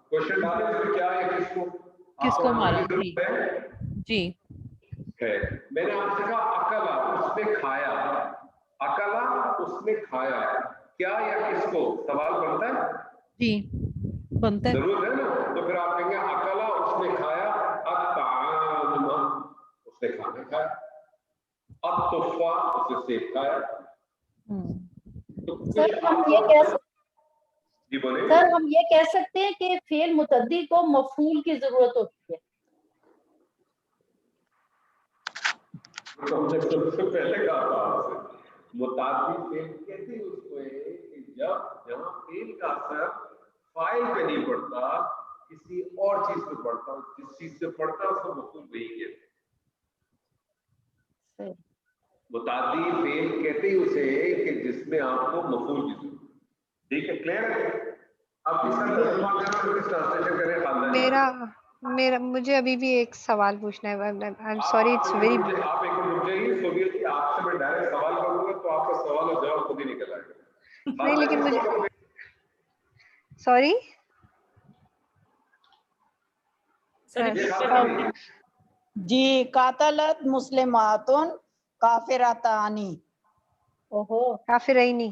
क्वेश्चन डाले उसने क्या या किसको मारा जी है। मैंने आपसे कहा अकला, उसने खाया, अकला उसने खाया, क्या या किसको, सवाल बनता है? जी बनता है। जरूरत है ना। तो फिर आप कहेंगे अकला उसने खाया, अत्ताम उसने खाना खाया, अत्तुफा उसने सेब खाया। तो सर हम ये कह सकते जी बोले सर हम ये कह सकते हैं कि फेल मुतद्दी को मफूल की जरूरत होती है। तो हमने सबसे पहले कहा था आपसे मुतादी फेल कहते हैं उसको है कि जब जहां फेल का असर फाइल पे नहीं पड़ता, किसी और चीज पे पड़ता, जिस चीज से पड़ता उसको मफूल वही कहते हैं। मुतादी फेल कहते ही उसे कि जिसमें आपको मफूल की जरूरत। ठीक है, क्लियर है? अब इसका तर्जुमा करना किस ट्रांसलेशन करें खानदानी? मेरा मुझे अभी भी एक सवाल पूछना है। I am sorry, it's very आप एक रुक जाइए सोबियत जी, आपसे मैं डायरेक्ट सवाल करूंगा तो आपका सवाल और जवाब खुद ही निकल आएगा। नहीं, लेकिन मुझे सॉरी जी कातलत मुस्लिमातुन काफिरातानी। ओहो काफिरैनी।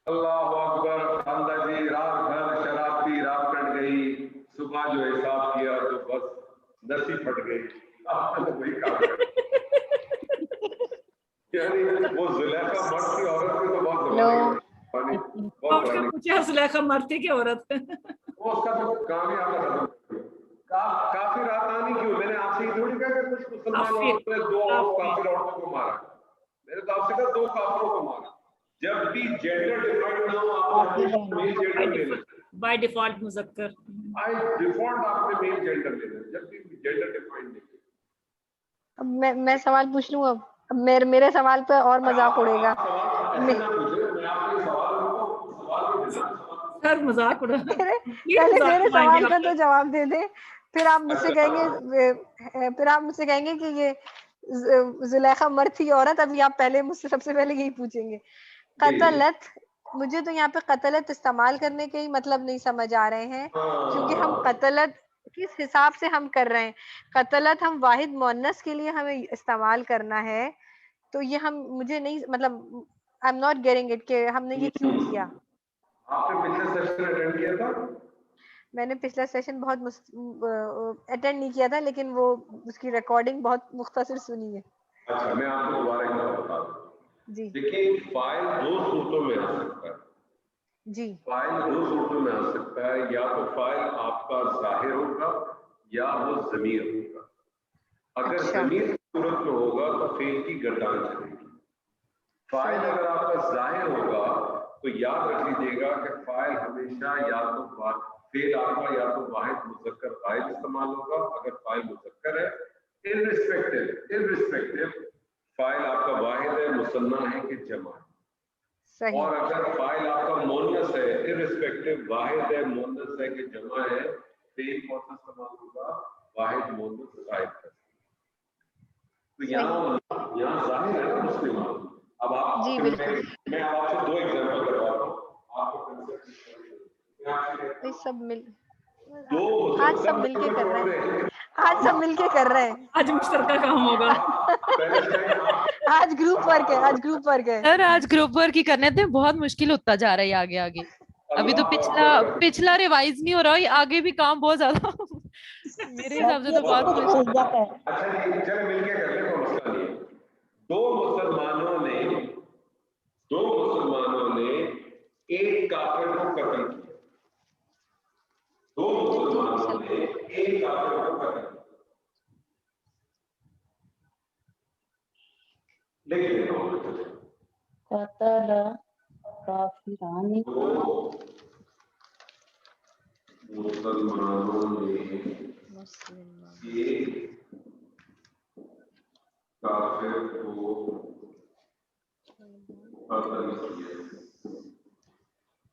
अल्लाह अकबर। खानदा जी रात भर शराब पी, रात कट गई, सुबह जो हिसाब किया तो बस नसी फट गई। आपने तो वही कहा यानी वो जुलेखा मर्द की औरत की तो बहुत जमाने की बहुत पुरानी। पूछा जुलेखा मर्द थी कि औरत? वो उसका तो काम ही आपका काफी रातानी क्यों? मैंने आपसे ये थोड़ी कहा कि कुछ मुसलमान औरतों ने दो काफिर औरतों को मारा। मैंने तो आपसे कहा दो काफिरों को मारा। जब भी जेंडर डिफाइंड ना हो आप मेल जेंडर ले लें। बाय डिफॉल्ट मुज़क्कर। बाय डिफॉल्ट आपने मेल जेंडर ले लें जब भी जेंडर डिफाइंड नहीं। अब मैं सवाल पूछ लूं। अब मेरे सवाल पे और मजाक उड़ेगा। सर मजाक उड़ा। पहले मेरे सवाल का तो जवाब दे दे, फिर आप मुझसे कहेंगे कि ये जुलेखा मर्द थी औरत। अभी आप पहले मुझसे सबसे पहले यही पूछेंगे। कतलत, मुझे तो यहाँ पे कतलत इस्तेमाल करने के ही मतलब नहीं समझ आ रहे हैं, क्योंकि हम कतलत किस हिसाब से हम कर रहे हैं। कतलत हम वाहिद मुअन्नस के लिए हमें इस्तेमाल करना है, तो ये हम मुझे नहीं मतलब I am not getting it कि हमने ये क्यों किया। आपने पिछले सेशन अटेंड किया था? मैंने पिछला सेशन बहुत अटेंड नहीं किया था, लेकिन वो उसकी रिकॉर्डिंग बहुत मुख्तसर सुनी है। अच्छा, मैं आपको दोबारा एक बात बता दूं जी। देखिए, फाइल दो सूरतों में आ सकता है जी। फाइल दो सूरतों में आ सकता है, या तो फाइल आपका जाहिर होगा या वो ज़मीर होगा। अगर ज़मीर की सूरत में होगा तो फेल की गर्दान चलेगी। फाइल अगर आपका जाहिर होगा तो याद रख लीजिएगा कि फाइल हमेशा या तो फेल आपका या तो वाहिद मुज़क्कर गायब इस्तेमाल होगा। अगर फाइल मुज़क्कर है, इर्रिस्पेक्टिव फाइल आपका वाहिद है, मुसन्ना है कि जमा है। सही। और अगर फाइल आपका मुअन्नस है, इर्रिस्पेक्टिव वाहिद है, मुअन्नस है कि जमा है, फेल कौन सा इस्तेमाल होगा? वाहिद मुअन्नस गायब का। तो यहाँ जाहिर है ना मुस्लिमान। अब आप जी बिल्कुल। मैं आपसे दो एग्जांपल करवाता हूँ आपको। सब मिल आज सब मिलके कर रहे हैं। आज सब मिलके कर रहे हैं। आज मुश्तरका काम होगा। आज ग्रुप वर्क है। आज ग्रुप वर्क है सर। आज ग्रुप वर्क ही करने थे, बहुत मुश्किल होता जा रहा है आगे आगे। अभी तो पिछला रिवाइज नहीं हो रहा है, आगे भी काम बहुत ज्यादा मेरे हिसाब से तो बहुत मुश्किल है। अच्छा जी, चलो मिलके कर ले, कोई मसला नहीं है। दो मुसलमानों ने एक काफिर को कत्ल किया। दो मुसलमानों ने एक काफिर को कत्ल किया। लेकिन कतल काफिरानी, मुसलमानों ने एक काफिर को कत्ल किया।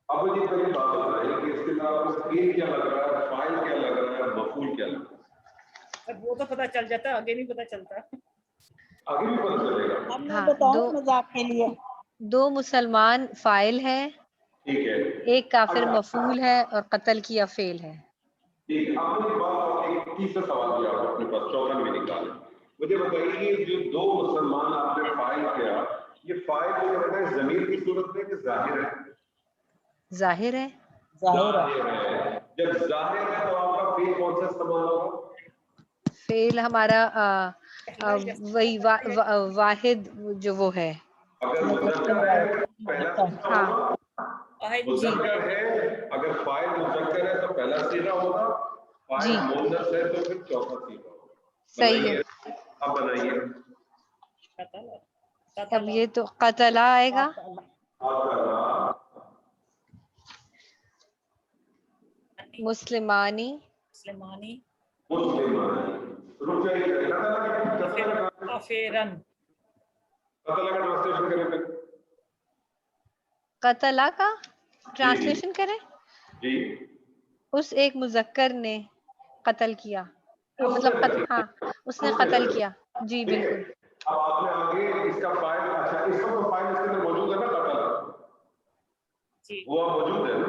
अब मुझे पहले बात बताइए कि इसके बाद आपको फेल क्या लग रहा है, फाइल क्या लग रहा है, मफूल क्या लग रहा है? वो तो पता चल जाता, आगे नहीं पता चलता। आगे भी पता चलेगा। हमने बताओ मजाक के लिए। दो मुसलमान फाइल है, ठीक है, एक काफिर मफूल है और कत्ल किया फेल है। ठीक है। अब मुझे बात एक तीसरा सवाल किया अपने पास, चौथा भी निकाले। मुझे बताइए जो दो मुसलमान आपने फाइल किया, ये फाइल जो कहते हैं जमीर की सूरत में कि जाहिर है? जाहिर है। जाहिर है। जब जाहिर है तो आपका फेल कौन सा इस्तेमाल होगा? फेल हमारा वही वाहिद जो वो है। अगर मुज़क्कर है पहला सीगा हाँ। होगा, मुज़क्कर है अगर फाइल मुज़क्कर है तो पहला सीगा होगा, फाइल मुअन्नस है तो फिर चौथा सीगा होगा। सही है। अब बनाइए। अब ये तो कतला आएगा। मुस्लिमानी। मुस्लिमानी। रुक जाइए। काफिरन। कतला का ट्रांसलेशन करें। कतला का ट्रांसलेशन करें। जी। उस एक मुज़क्कर ने कत्ल किया, मतलब हाँ उसने कत्ल किया। जी बिल्कुल। अब आपने आगे इसका फाइल, अच्छा इसका तो फाइल इसके अंदर मौजूद है ना, कतल जी वो मौजूद है ना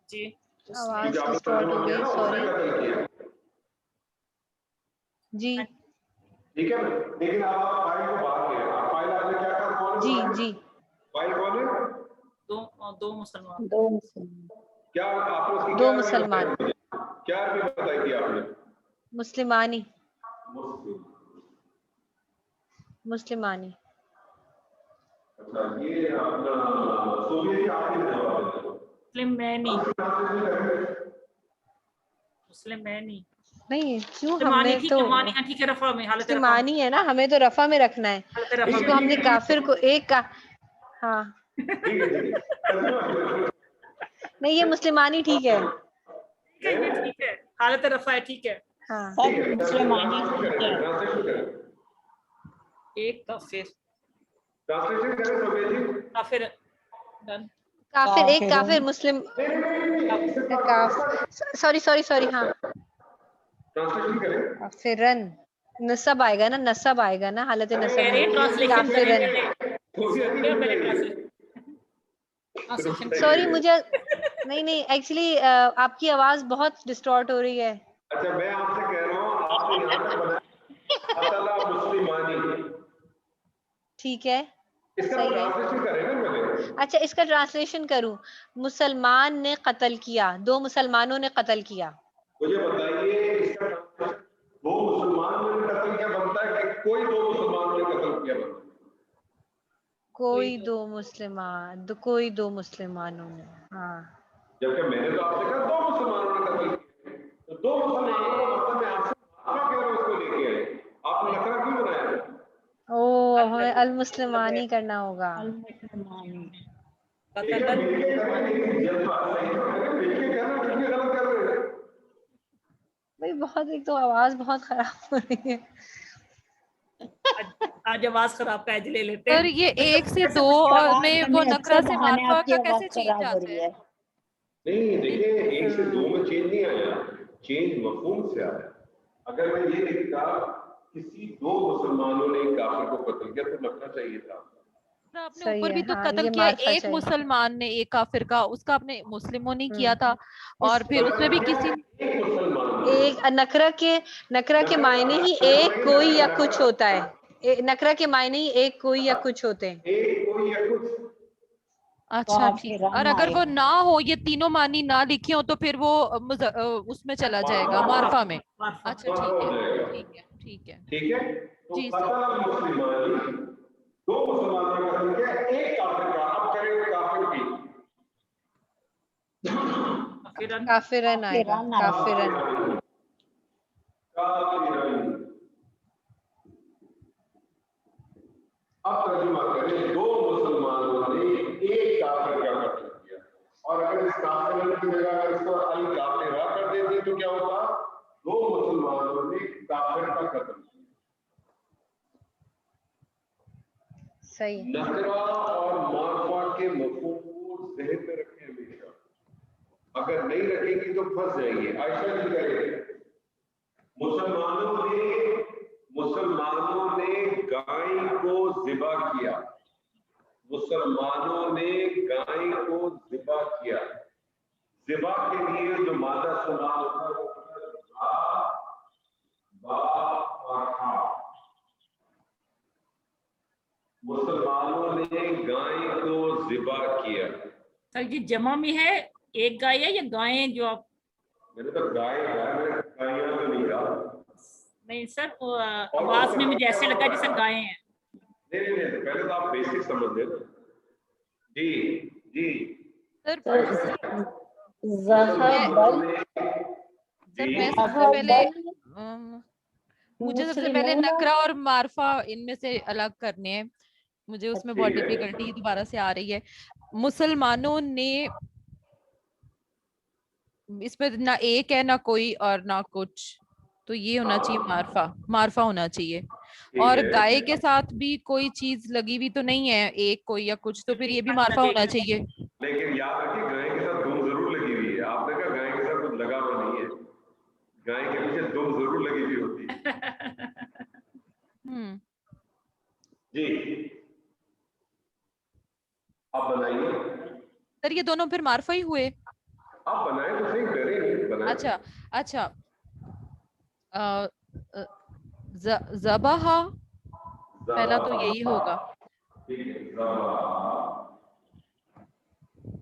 जी। आवाज डिस्टॉर्ट हो गई, सॉरी जी। ठीक है, लेकिन अब आप फाइल को बाहर ले, आप फाइल आपने क्या कहा, कौन जी है जी। फाइल कौन है? दो मुसलमान। क्या आपने उसकी दो क्या मुसलमान। क्या अरबी बताई थी आपने? मुस्लिमानी। मुस्लिम। मुस्लिमानी। अच्छा ये अपना सोवियत आपने जवाब दिया। मुस्लिमैनी। मुस्लिमैनी नहीं क्यों, हमने तो ठीक है रफा में, हालत रफा में। मुस्लिमानी है ना, हमें तो रफा में रखना है। हालत रफा इसको हमने काफिर को एक का, हाँ नहीं ये मुस्लिमानी ठीक है। ठीक है, हालत रफा है, ठीक है। हाँ मुस्लिमानी ठीक है। एक काफिर। ट्रांसलेशन करें सोवियत जी। काफिर डन। काफिर, एक काफिर मुस्लिम, सॉरी सॉरी सॉरी, हाँ ट्रांसलेशन करें। काफिरन नसब आएगा ना, नसब आएगा ना, हालत नसब में ट्रांसलेशन काफिरन। सॉरी मुझे नहीं एक्चुअली आपकी आवाज बहुत डिस्टॉर्ट हो रही है। अच्छा मैं आपसे कह रहा हूँ, आपने यहाँ तक बनाया कतला मुस्लिमानी, ठीक है इसका सही है। ट्रांसलेशन करें ना मैंने। अच्छा इसका ट्रांसलेशन करूं, मुसलमान ने कत्ल किया, दो मुसलमानों ने कत्ल किया। मुझे बताइए इसका ट्रांसलेशन दो मुसलमानों ने कत्ल किया बनता है कि कोई दो मुसलमानों ने कत्ल किया बनता है? कोई दो मुसलमानों ने, हाँ। जबकि मैंने तो आपसे कहा दो मुसलमानों ने कत्ल किया, तो दो मुसलमानों का मतलब मैं आपसे माफा कह रहा हूँ उसको लेके आए, आपने नखरा क्यों बनाया? ओ हमें अल मुस्लिमानी करना होगा। भाई बहुत, एक तो आवाज बहुत खराब हो रही है। आज आवाज खराब का ले लेते सर हैं। ये एक से दो और में वो नकरा से मारफा का कैसे चेंज आता है? नहीं देखिए, एक से दो में चेंज नहीं आया, चेंज मफहूम से आया। अगर मैं ये लिखता किसी दो मुसलमानों ने काफिर को कत्ल किया तो नकरा चाहिए था। आपने ऊपर भी तो हाँ, कत्ल ये किया मारफा एक चाहिए। मुसलमान ने एक काफिर का, उसका आपने मुस्लिमों ने किया था, और फिर उसमें भी किसी एक नकरा के मायने ही एक कोई या कुछ होता है। नकरा के मायने ही एक कोई या कुछ होते हैं। एक कोई या कुछ। अच्छा ठीक। और अगर वो ना हो, ये तीनों मानी ना लिखी हो, तो फिर वो उसमें चला जाएगा मारफा में। अच्छा ठीक है ठीक है ठीक है। तो जी कतल मुस्लिमानी, दो मुसलमानों ने कत्ल किया एक काफिर का। अब करें काफिर की। काफिरन आएगा, काफिरन। अब तर्जुमा करें, दो मुसलमानों ने एक काफिर का कत्ल किया, और अगर इस काफिर की जगह अगर इसको अल काफिरा कर देते तो क्या होता? दो मुसलमानों ने काफिर का कत्ल किया। सही। नकरा और मारफा के मफहूम को ज़हन में रखें हमेशा, अगर नहीं रखेंगे तो फंस जाएंगे। आयशा जी करें, मुसलमानों ने गाय को ज़िबा किया, मुसलमानों ने गाय को ज़िबा किया। ज़िबा के लिए जो मादा इस्तेमाल होता है वो बा और हा। मुसलमानों ने गाय को ज़िबा किया। सर ये जमा में है एक गाय है या गायें जो आप? मैंने तो गाय कहा, मैंने गायें तो नहीं कहा। नहीं सर, आवाज में मुझे ऐसे लगा जैसे गायें हैं। नहीं, पहले तो आप बेसिक समझ लेना। जी जी सर सर मैं सबसे पहले मुझे सबसे पहले नकरा और मारफा इनमें से अलग करने हैं, मुझे उसमें बहुत डिफिकल्टी दोबारा से आ रही है। मुसलमानों ने, इसमें ना एक है ना कोई और ना कुछ, तो ये होना चाहिए मारफा, मारफा होना चाहिए। और गाय के साथ भी कोई चीज लगी हुई तो नहीं है, एक कोई या कुछ, तो फिर ये भी मारफा होना चाहिए। लेकिन याद रखिए गाय के साथ दुम जरूर लगी हुई है। आपने कहा गाय के साथ कुछ लगा हुआ नहीं है, गाय के पीछे दुम जरूर लगी हुई होती है। जी आप बनाइए सर, ये दोनों फिर मारफा ही हुए। आप बनाए तो सही, करें बनाए। अच्छा ज़बाहा पहला तो यही होगा।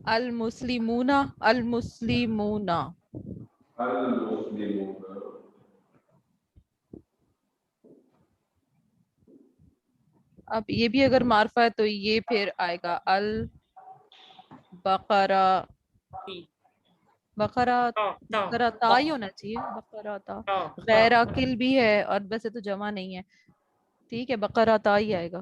अल मुस्लिमूना, अल मुस्लिमूना, अब ये भी अगर मारफा है तो ये फिर आएगा अल बकरा, बकरा ता ही होना चाहिए, बकरा ता। गैर अकिल भी है और वैसे तो जमा नहीं है, ठीक है, बकरा ता ही आएगा।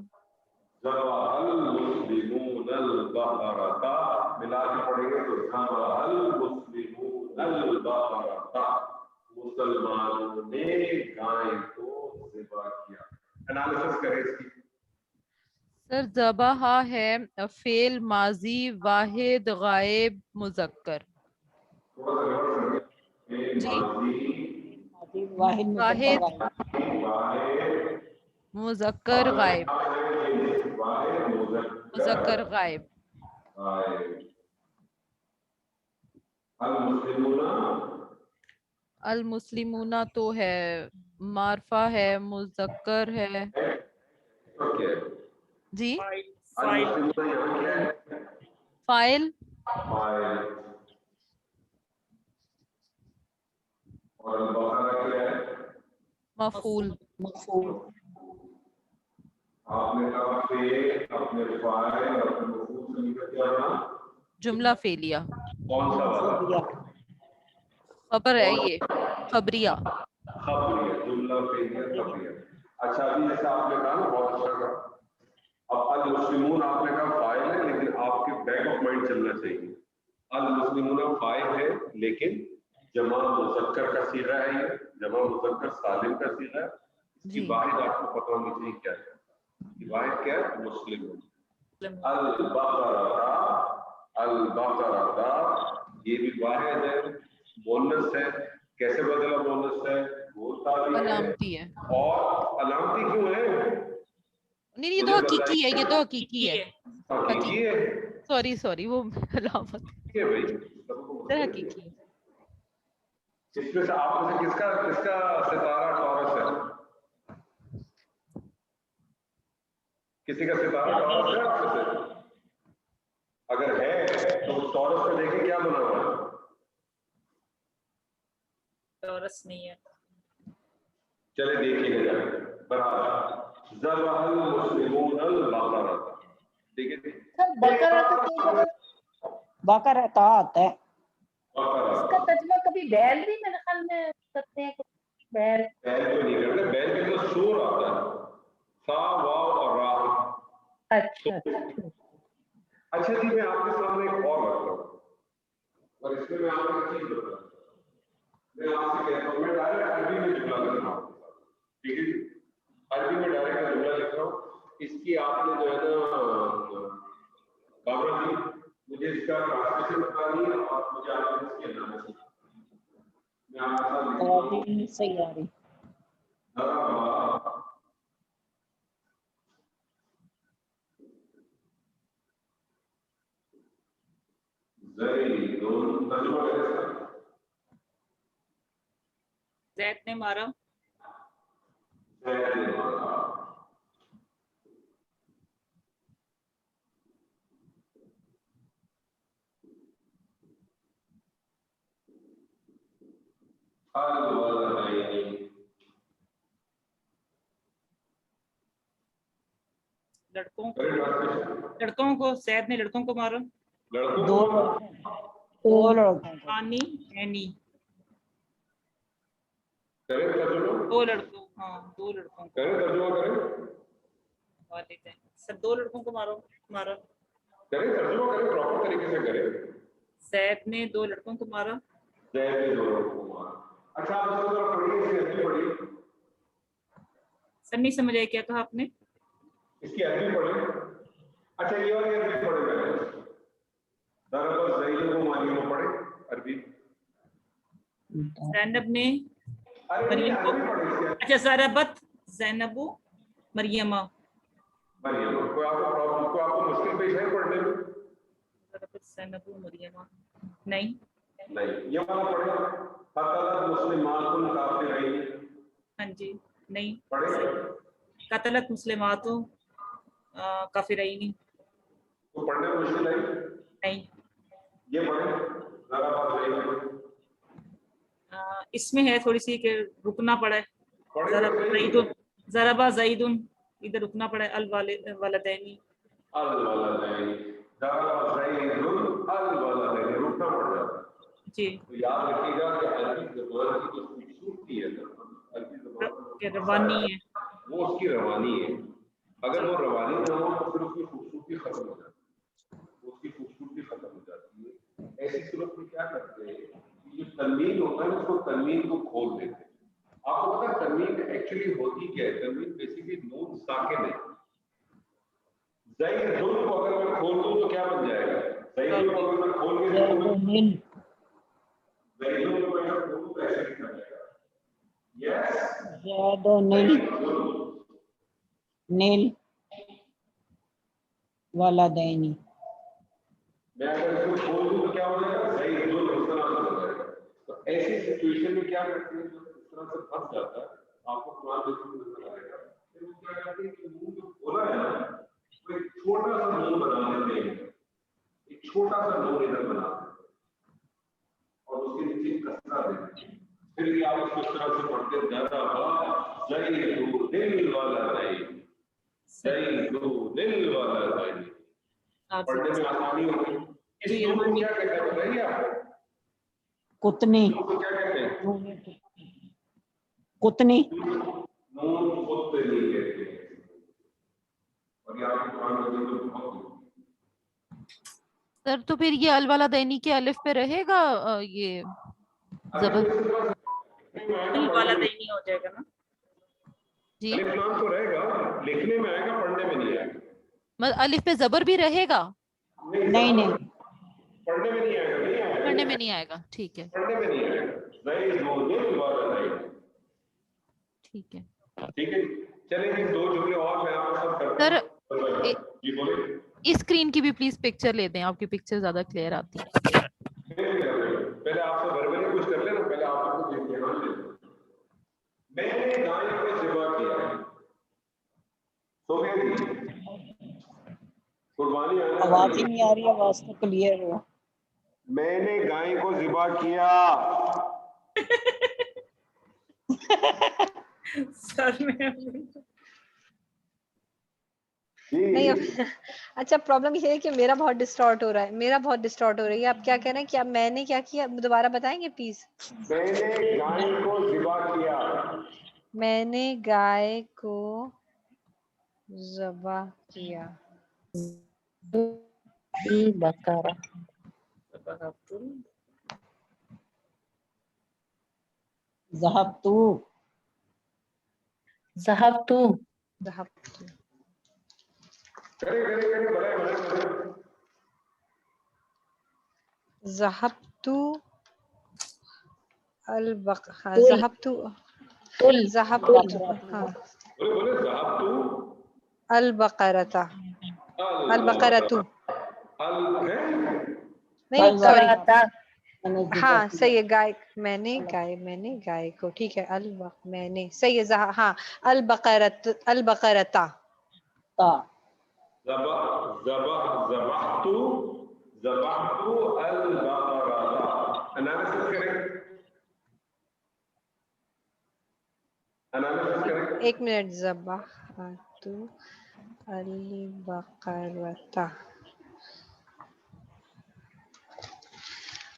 मिला के पढ़ेंगे तो मुसलमानों ने गाय को ज़िबा किया। एनालिसिस करें इसकी। सर ज़बाहा है फेल माजी वाहिद गायब मुज़क्कर। जी वाहिद मुज़क्कर गायब, मुज़क्कर गायब। अल मुस्लिमूना तो है मारफा है, मुज़क्कर है जी, फाइल मफूल। आपने कहा फेल, अपने फाइल, अपने मफूल से निकल क्या बना? जुमला फेलिया। कौन सा वाला? खबर है ये, खबरिया। खबरिया, जुमला फेलिया, खबरिया। अच्छा अभी जैसे आपने कहा ना, बहुत अच्छा कहा। अब अल मुस्लिमून आपने कहा फाइल है, लेकिन आपके बैक ऑफ माइंड चलना चाहिए। अल मुस्लिमून फाइल है, लेकिन जमा मुज़क्कर का सीगा है, ये जमा मुज़क्कर सालिम का सीगा है। इसकी वाहिद आपको पता होनी चाहिए क्या है। इसकी वाहिद क्या है? मुस्लिमून। अल बकरा, ये भी वाहिद है, बोनस है। कैसे बदला बोनस है? अलामती है। और अलामती क्यों है? नहीं, ये तो हकीकी है, ये तो हकीकी है, हकीकी है। सॉरी वो अलामत है भाई, सर हकीकी है। इसमें से आप में से किसका सितारा टॉरस है? किसी का सितारा टॉरस है आप में से? अगर है तो टॉरस में देखें क्या बना हुआ है। टॉरस नहीं है। चले देखिएगा बराबर। ज़बहल मुस्लिमून अल बकरा, ठीक है। बकरा तो कई जगह बकरा तो आता है, इसका तर्जुमा कभी बैल भी मेरे ख्याल में करते हैं। बैल तो नहीं करते, बैल के तो शोर आता है, फा वाव और रा। अच्छा अच्छा जी, मैं आपके सामने एक और रखता हूँ और इसमें मैं आपको एक चीज बताता हूँ। मैं आपसे कहता हूँ, मैं डायरेक्ट अरबी में जुमला लिख रहा हूँ, ठीक है। अरबी में डायरेक्ट जुमला लिख रहा हूँ। इसकी आपने जो है ना बाबरा जी, मुझे इसका ट्रांसलेशन बतानी है और मुझे आपने इसकी एनालिसिस। मैं आपके साथ लिखूंगा सही आ रही। जैद ने मारा। الولدين لڑکوں کو سید نے لڑکوں کو مارا. دو لڑکوں کو. آنی اینی کرے ترجمہ دو لڑکوں دو لڑکوں کو کرے ترجمہ کرے والدین سر دو لڑکوں کو مارا کرے ترجمہ کرے پراپر طریقے سے کرے. زید نے دو لڑکوں کو مارا. زید نے دو لڑکوں کو مارا. اچھا آپ اس کو پڑھیے اس کی عربی پڑھیے. سر نہیں سمجھ آئی کیا کہا آپ نے. اس کی عربی پڑھیں. اچھا یہ والی عربی پڑھیں پہلے. ضرب زید کو مریم پڑھیں عربی. زینب نے مریم کو اچھا ضربت زینب مریمہ. مریم کوئی آپ کو پرابلم کوئی آپ کو مشکل پیش ہے پڑھنے میں؟ ضربت زینب مریمہ نہیں. یہ والا پڑھیں. قتلت مسلمات کافرین. ہاں جی نہیں. پڑھیں. قتلت مسلمات کافرین. تو پڑھنے میں مشکل ہے نہیں. یہ پڑھیں. ضرب زید. اس میں ہے تھوڑی سی کہ رکنا پڑا ہے. ضربہ زید ادھر رکنا پڑا ہے. الوالدین الولدین. ضرب زید الولدین رکنا پڑ جاتا ہے. جی تو یاد رکھیے گا کہ عربی زبان کی جو خوبصورتی ہے نا عربی کہ زبان روانی ہے وہ اس کی روانی ہے. اگر وہ روانی نہ ہو تو پھر اس کی خوبصورتی ختم ہو جاتی ہے. اس کی خوبصورتی ختم ہو جاتی ہے. ایسی صورت میں کیا کرتے ہیں جو تنوین ہوتا ہے اس کو تنوین کو کھول دیتے ہیں. آپ کو پتا ہے تنوین ایکچولی ہوتی کیا ہے؟ تنوین بیسیکلی نون ساکن ہے. زید کو اگر میں کھول دوں تو کیا بن جائے گا؟ زید کو اگر میں کھول کے زید کو نیل. زید کو میں کھول تو ایسے لکھا جائے گا. یس زید نیل نیل والدین. میں اگر اس کو کھول دوں تو کیا ہو جائے گا؟ زید اس طرح سے ہو جائے گا. تو ایسی سچویشن میں کیا کرتے ہیں جو اس طرح سے پھنس جاتا ہے آپ کو قرآن دیکھنے میں نظر آئے گا. پھر وہ کیا کرتے ہیں کہ منہ جو کھولا ہے نا وہ ایک چھوٹا سا منہ بنا دیتے ہیں. ایک چھوٹا سا منہ ادھر بنا دیتے ہیں اور اس کے نیچے کسرہ دیتے ہیں. پھر بھی آپ اس کو اس طرح سے پڑھتے ہیں ضرب زید للولدین. زید للولدین. پڑھنے میں آسانی ہوتی ہے. اس نون کو کیا کہتے ہیں بتائیے آپ؟ کتنی. نون کو کیا کہتے ہیں؟ کتنی. نون کتنی کہتے ہیں. اور یہ آپ کے قرآن مجید میں بہت سر تو پھر یہ الوالدینی کے الف پہ رہے گا یہ زبر. الوالدین ہو جائے گا نا. جی الف لام تو رہے گا لکھنے میں آئے گا پڑھنے میں نہیں آئے گا. الف پہ زبر بھی رہے گا. نہیں پڑھنے میں نہیں آئے گا. نہیں آئے گا. پڑھنے میں نہیں آئے گا. ٹھیک ہے پڑھنے میں نہیں آئے گا. ٹھیک ہے. ٹھیک ہے چلیں جی دو جملے اور میں آپ کو سب کرتا سر ہوں. جی بولیں. اس اسکرین کی بھی پلیز پکچر لے دیں. آپ کی پکچر زیادہ کلیئر آتی ہے. پہلے آپ سے گھر میں کچھ کر لیں نا. پہلے آپ کو امتحان لے لیں. میں نے گائے کو ذبح کیا. سوفیا جی قربانی آواز ہی نہیں آ رہی. آواز تو کلیئر ہو. میں نے گائے کو ذبح کیا. سر میں نہیں اچھا پرابلم یہ ہے کہ میرا بہت ڈسٹارٹ ہو رہی ہے. آپ کیا کہہ رہے ہیں؟ کیا میں نے کیا کیا دوبارہ بتائیں گے پلیز؟ میں نے گائے کو ذبح کیا. میں نے گائے کو ذبح کیا. بقرہ. ذهبت ذهبت البقرة. ذهبت البقرة. نہیں سوری ہاں صحیح ہے. گائے میں نے گائے کو. ٹھیک ہے. میں نے صحیح ہے. ہاں البقرۃ ذبحت البقرة. انالیسس کریں. एक मिनट, ज़बाहतु अल-बक़रता।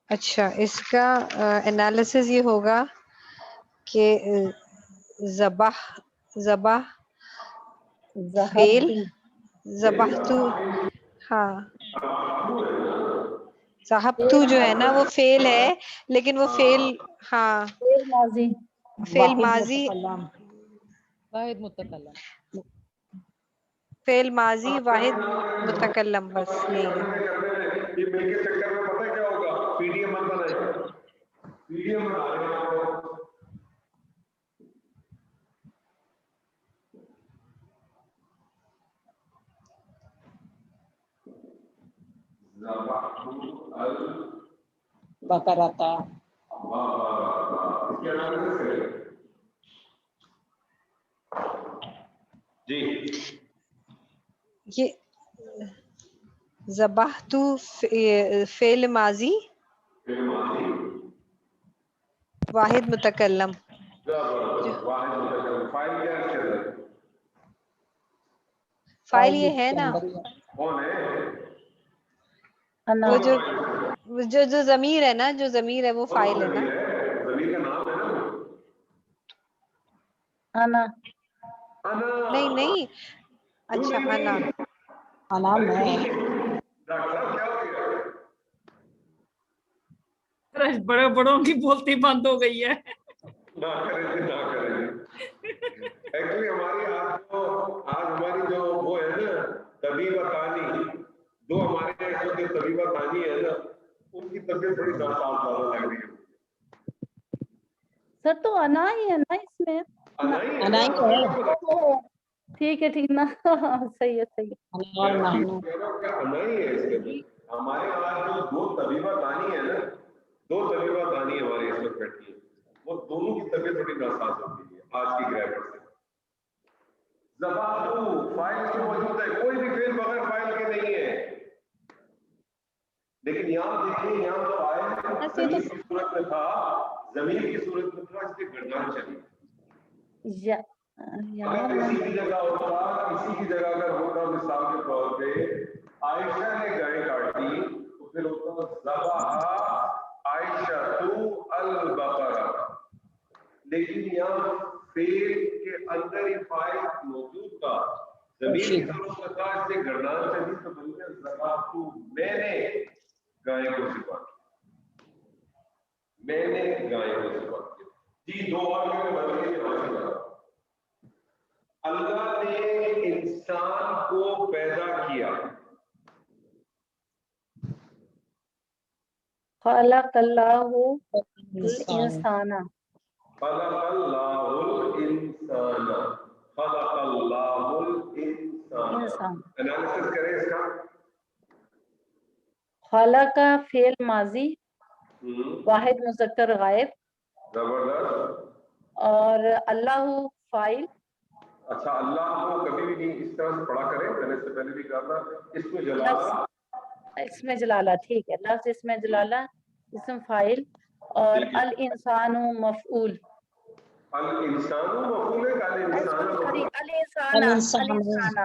अच्छा, इसका एनालिसिस ये होगा कि ज़बाह फेल, ज़बाहतु, हाँ ज़हबतु जो है ना वो फेल है, लेकिन वो फेल, हाँ फेल माजी, फेल वाहिद माजी, मुतकल्लम। वाहिद मुतकल्लम। फेल माजी वाहिद मुतकल्लम, बस यही है। ये मिलके चक्कर में पता है क्या होगा, पीडीएफ मत बनाइए, पीडीएफ बना रहे हैं आप लोग। बकरता। इसके एनालिसिस करें जी। ये ज़बाहतु फेल माजी वाहिद मुतकल्लम। फाइल ये है ना, कौन है? अना, वो जो ज़मीर है ना, जो ज़मीर है वो फाइल है ना। जमीन का नाम है ना वो। अना, नहीं नहीं, अच्छा अना, अना मैं। डॉक्टर साहब क्या हो गया? बड़े बड़ों की बोलती बंद हो गई है। ना करें जी, ना करें जी। एक्चुअली हमारी आज हमारी जो वो है ना तबीबा तानी, जो हमारे यहाँ जो तबीबा तानी है ना, उनकी तबीयत थोड़ी नासाज ज्यादा लग रही है। सर तो अना ही है ना इसमें। अना ही है। ठीक है ठीक ना, सही है सही है। अना और नहनु। अना ही है इसके अंदर। हमारे पास जो दो तबीबा तानी है ना, दो तबीबा तानी हमारे इस वक्त बैठी है, वो दोनों की तबीयत थोड़ी नासाज हो गई है आज की ग्रामर से। ज़बाहतु फाइल में मौजूद है, कोई भी फेल बगैर फाइल के नहीं है। लेकिन यहाँ देखिए, यहाँ तो आए जमीन की सूरत में था, जमीन की सूरत में था, इसलिए गर्दन चली। अगर किसी की जगह होता, किसी की जगह अगर होता, मिसाल के तौर पे आयशा ने गाय काटी, तो फिर होता ज़बाह आयशतु अल-बक़रा। लेकिन यहाँ फेल के अंदर ही फाइल मौजूद था, जमीन की सूरत में था, इसलिए गर्दन चली, तो बन गया ज़बाहतु, मैंने गाय को ज़िबा किया, मैंने गाय को ज़िबा किया। जी, दो और जगह बताइए यहाँ से। अल्लाह ने इंसान को पैदा किया, खलक़ल्लाहु इंसान। इंसाना, खलक़ल्लाहुल इंसाना, खलक़ल्लाहुल इंसाना। इंसान। एनालिसिस करें इसका। खलक़ा फेल माजी वाहिद मुज़क्कर गायब, जबरदस्त। और अल्लाहु फाइल। अच्छा, अल्लाह को कभी भी नहीं इस तरह से पढ़ा करें, मैंने इससे पहले भी कहा था, इसमें जलाला, इसमें जलाला, ठीक है, लफ्ज़ इसमें जलाला इसम फाइल, और अल इंसानु मफऊल। अल इंसानु मफूल है, अल इंसानु सॉरी, मफूल, अल इंसाना, अल-इंसान।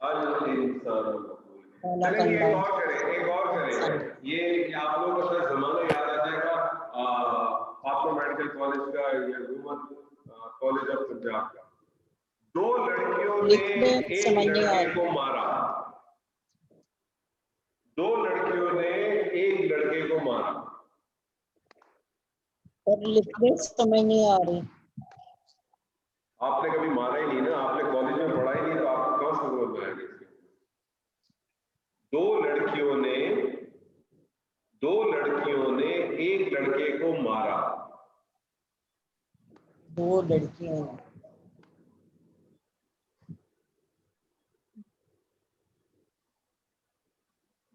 अल इंसानु मफूल। चलिए एक और करें, ये आप लोगों को शायद जमाना याद आ जाएगा, पापा मेडिकल कॉलेज का या ह्यूमन कॉलेज ऑफ पंजाब का। दो लड़कियों ने लिखने एक समझ नहीं आ लड़के को मारा, दो लड़कियों ने एक लड़के को मारा। और लिखने समझ नहीं आ रही। आपने कभी मारा ही नहीं ना, आपने कॉलेज में पढ़ा ही नहीं, तो आपको कौन सा समझ में आएगा इसके? दो लड़कियों ने एक लड़के को मारा। दो लड़कियों ने।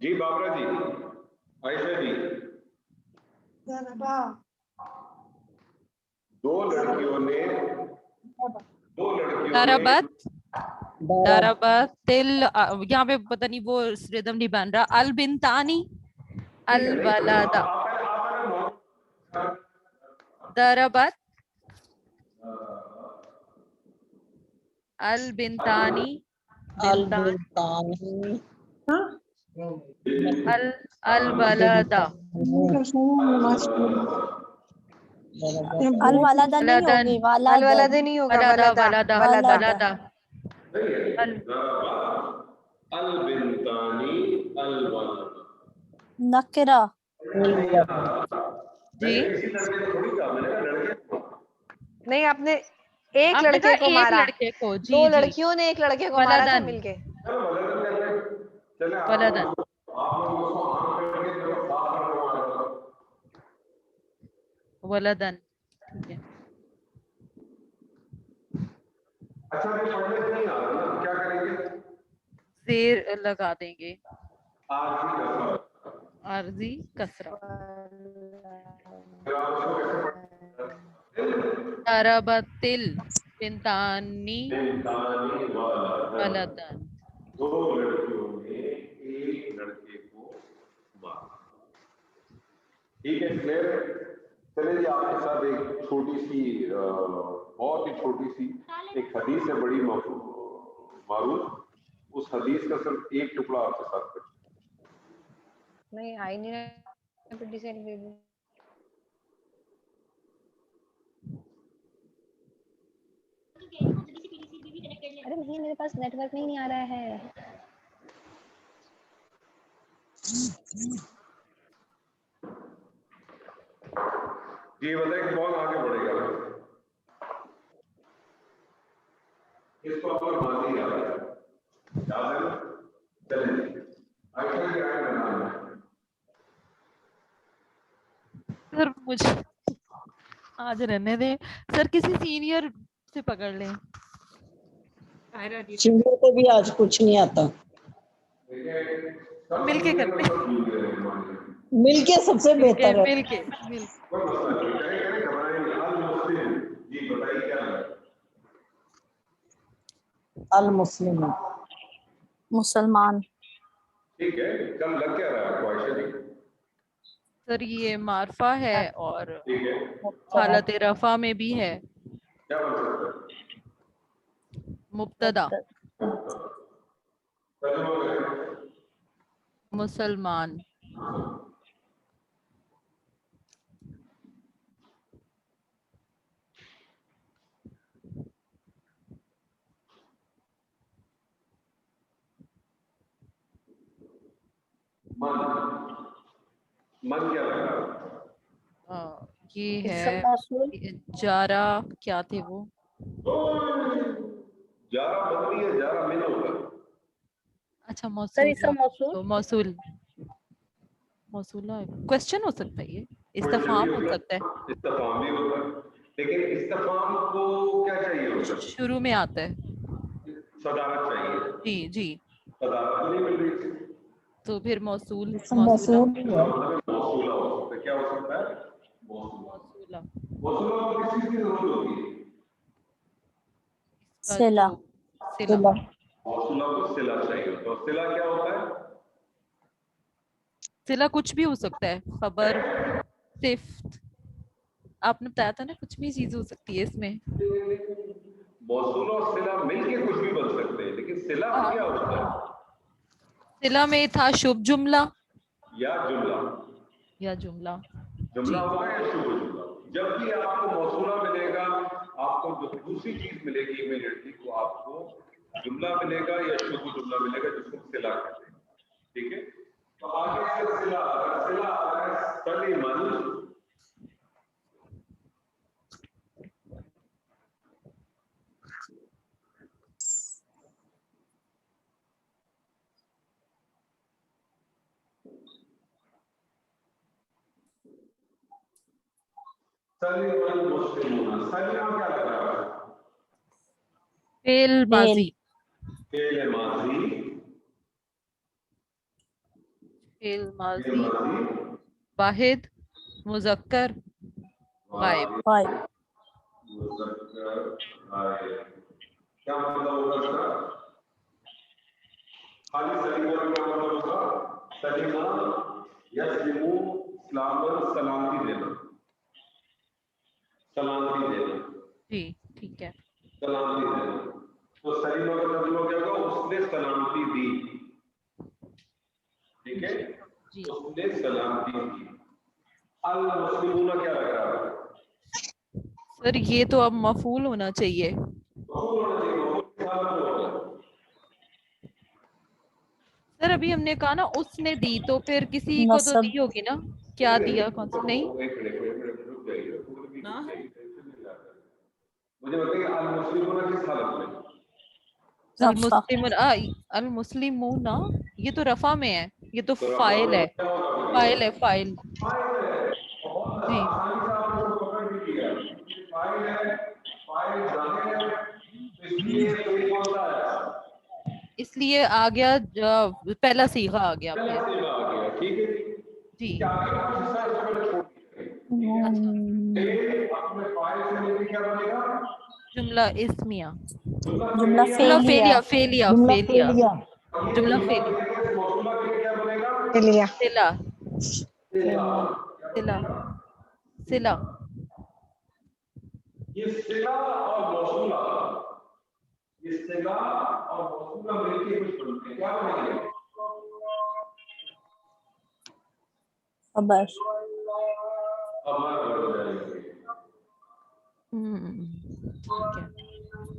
जी बाबरा जी, आयशा जी, दो लड़कियों ने दरबत तिल, यहाँ पे पता नहीं वो रिदम नहीं बन रहा। अल बिनतानी अल वलादा, दरबत البنتانی البلدانی الولدا الولد نہیں ہوگی، الولد نہیں ہوگا، ولدا ولدا ولدا ولدا البنتانی الولد نکرہ جی نہیں، آپ نے ایک آپ نے لڑکے کہا کو ایک مارا، لڑکے کو، جی دو جی لڑکیوں نے ایک لڑکے کو مارا تھا ولدن مل کے. ولدن ولدن ٹھیک ہے. اچھا پڑھنے سے نہیں آ رہا نا، کیا کریں گے؟ زیر لگا دیں گے عارضی کسرہ. ضربتل بنتانی ولدن. دو لڑکیوں نے ایک لڑکے کو مارا. ٹھیک ہے، کلیئر ہے. چلیں جی، آپ کے ساتھ ایک چھوٹی سی بہت ہی چھوٹی سی ایک حدیث ہے، بڑی معروف. اس حدیث کا صرف ایک ٹکڑا آپ کے ساتھ کریں. نہیں آئی نہیں رہا. ارے نہیں، میرے پاس نیٹ ورک نہیں آ رہا ہے. جی بتائیں کون آگے بڑھے گا؟ اس کو اپنا ماضی یاد ہے، یاد ہے نا؟ چلیں جی، عائشہ کی آیت بنانا ہے. سر مجھے آج رہنے دیں سر، کسی سینئر سے پکڑ لیں. سینئر کو بھی آج کچھ نہیں آتا، مل کے کرتے ہیں. مل کے سب سے بہتر ہے. مل کے کوئی مسئلہ نہیں، کریں گھبرائیں نہیں. المسلم، جی بتائیے کیا ہے؟ المسلم مسلمان. ٹھیک ہے، کل لگ کیا رہا ہے آپ کو عائشہ جی؟ سر یہ معرفہ ہے اور ٹھیک ہے، حالت رفع میں بھی ہے. کیا بن سکتا ہے؟ مبتدا ترجمہ کریں. مسلمان. من کیا لگا؟ یہ اسم ہے موصول جارا، کیا تھے وہ؟ جارا بدلی ہے، جارا من ہوگا. اچھا سر موصول. اسم موصول تو موصول موصولہ کوشچن ہو سکتا ہے، یہ استفہام ہو سکتا ہے. استفہام بھی ہوتا ہے، لیکن استفہام کو کیا چاہیے ہوتا ہے؟ شروع میں آتا ہے. صدارت چاہیے. جی جی، صدارت نہیں مل رہی تھی. تو پھر موصول اسم موصولہ موصول اس کا مطلب موصولہ ہو سکتا ہے. کیا ہو سکتا ہے؟ موصولہ. موصولہ کو کس چیز کی ضرورت ہوتی ہے؟ اس کا صلہ. جو صلہ. موصولہ کو صلہ چاہیے. تو صلہ کیا ہوتا ہے؟ صلہ کچھ بھی ہو سکتا ہے، خبر، صفت. آپ نے بتایا تھا نا کچھ بھی چیز ہو سکتی ہے اس میں. موصول اور صلہ مل کے کچھ بھی بن سکتے ہیں، لیکن صلہ کیا ہوتا ہے؟ صلہ میں تھا شبہ جملہ یا جملہ. یا جملہ. جملہ ہوگا یا شبہ جملہ. جب بھی آپ کو موصولہ ملے گا، آپ کو جو دوسری چیز ملے گی امیڈیٹلی، وہ آپ کو جملہ ملے گا یا شبہ جملہ ملے گا، جس کو صلہ کہتے ہیں. ٹھیک ہے، تو آگے سے صلہ آ رہا ہے سلیمان. سلیمان مسلمون. سلیمان کیا لگ رہا ہے؟ فعل ماضی. فعل ماضی. فعل ماضی واحد مذکر غائب. مذکر غائب. کیا مطلب ہوگا اس کا؟ خالی سلیمان کا کیا مطلب ہوگا؟ سلیمان یسلمو سلامت، سلامتی دینا. سلامتی دینا. جی ٹھیک ہے. سلامتی دینا. تو سلیمہ کا ترجمہ کیا ہوگا؟ اس نے سلامتی دی. ٹھیک ہے, جی اس نے سلامتی دی. المسلمون کیا لگ رہا ہے سر یہ تو اب مفعول ہونا چاہیے. سر ابھی ہم نے کہا نا اس نے دی, تو پھر کسی کو تو نصب دی ہوگی نا. کیا دیا کون سا؟ نہیں مجھے بتائیے المسلمون کس حالت میں؟ المسلمون المسلمون یہ تو رفع میں ہے, یہ تو فاعل ہے. فاعل ہے فاعل. جی اس لیے آ گیا پہلا صیغہ آ گیا پھر. جی جملہ اسمیہ, جملہ جملہ فعلیہ. فعلیہ جملہ فعلیہ فعلیہ. جملہ فعلیہ. لیا صلہ صلہ صلہ. یہ صلہ اور موصولہ, یہ صلہ اور موصولہ مل کے کچھ بنتے ہیں. کیا بنیں گے؟ خبر. خبر بن جائیں گے. ٹھیک ہے.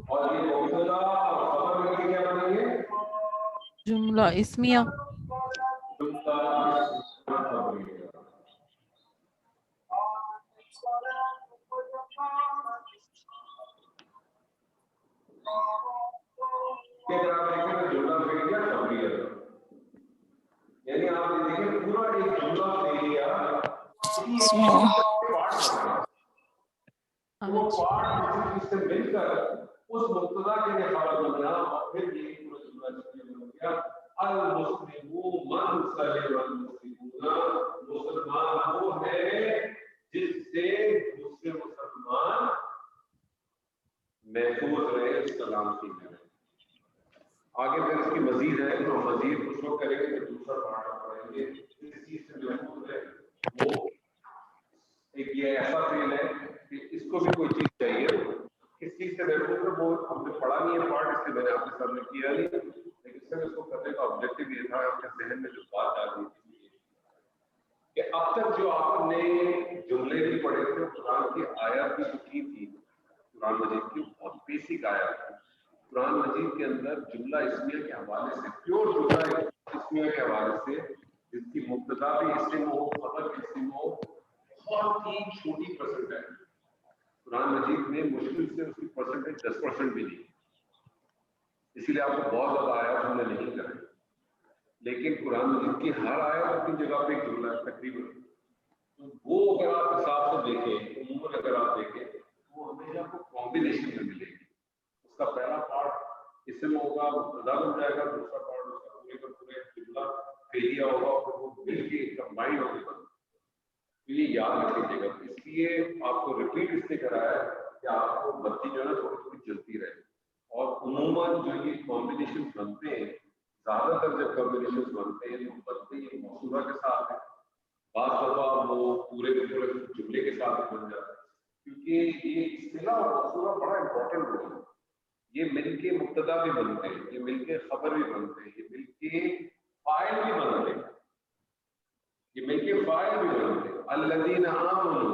اور یہ موصولہ اور خبر مل کے کیا بنیں گے؟ جملہ اسمیہ. جملہ یعنی آپ دیکھیں پورا ایک جملہ فعلیہ وہ پارٹ جس سے مل کر اس مبتدا کے لیے خبر بننا اور پھر یہ پورا جملہ بن گیا المسلمون من سلم المسلمون. مسلمان وہ ہے جس سے دوسرے مسلمان محفوظ رہے, سلامتی میں رہے. آگے پھر اس کی مزید ہے تو مزید کچھ لوگ کریں گے, دوسرا پارٹ پڑھیں گے. اس چیز سے محفوظ ہے وہ ایک یہ ایسا فعل ہے کہ اس کو بھی کوئی چیز چاہیے. کس چیز سے محفوظ ہے وہ ہم نے پڑھا نہیں ہے پارٹ, اس لیے میں نے آپ کے سامنے کیا نہیں, لیکن صرف اس کو کرنے کا آبجیکٹو یہ تھا آپ کے ذہن میں جو بات آ رہی تھی کہ اب تک جو آپ نے جملے بھی پڑھے تھے قرآن کی آیات بھی کی تھی, قرآن مجید کی بہت بیسک آیات تھی. قرآن مجید کے اندر جملہ اسمیہ کے حوالے سے, پیور جملہ اسمیہ کے حوالے سے, جس کی مبتدا بھی اسم ہو, خبر بھی اسم ہو, بہت ہی چھوٹی پرسنٹ ہے. قرآن مجید میں مشکل سے اس کی پرسنٹیج 10% بھی نہیں, اسی لیے آپ کو بہت زیادہ آیات ہم نے نہیں کریں. لیکن قرآن مجید کی ہر آیت اپنی جگہ پہ ایک جملہ ہے تقریباً. تو وہ اگر آپ حساب سے دیکھیں, عموماً اگر آپ دیکھیں وہ ہمیشہ آپ کو کمبینیشن میں ملے گی. اس کا پہلا پارٹ اسم ہوگا, مبتدا بن جائے گا, دوسرا پارٹ اس کا پورے کا پورے جملہ فعلیہ ہوگا, اور وہ مل کے کمبائن ہو کے بن. تو یہ یاد رکھ لیجیے گا. اس لیے آپ کو ریپیٹ اس لیے کرایا ہے کہ آپ کو بتی جو ہے نا تھوڑی تھوڑی چلتی رہے. اور عموماً جو یہ کمبینیشن بنتے ہیں, زیادہ تر جب کمبینیشن بنتے ہیں تو بنتے ہیں موصولہ کے ساتھ ہیں, بعض دفعہ وہ پورے کے پورے جملے کے ساتھ بن جاتے ہیں, کیونکہ یہ اصطلاح اور موصولہ بڑا امپورٹنٹ رول ہے. یہ مل کے مبتدا بھی بنتے ہیں, یہ مل کے خبر بھی بنتے ہیں, یہ مل کے فاعل بھی بنتے ہیں, یہ مل کے فاعل بھی بنتے ہیں. الذین آمنوا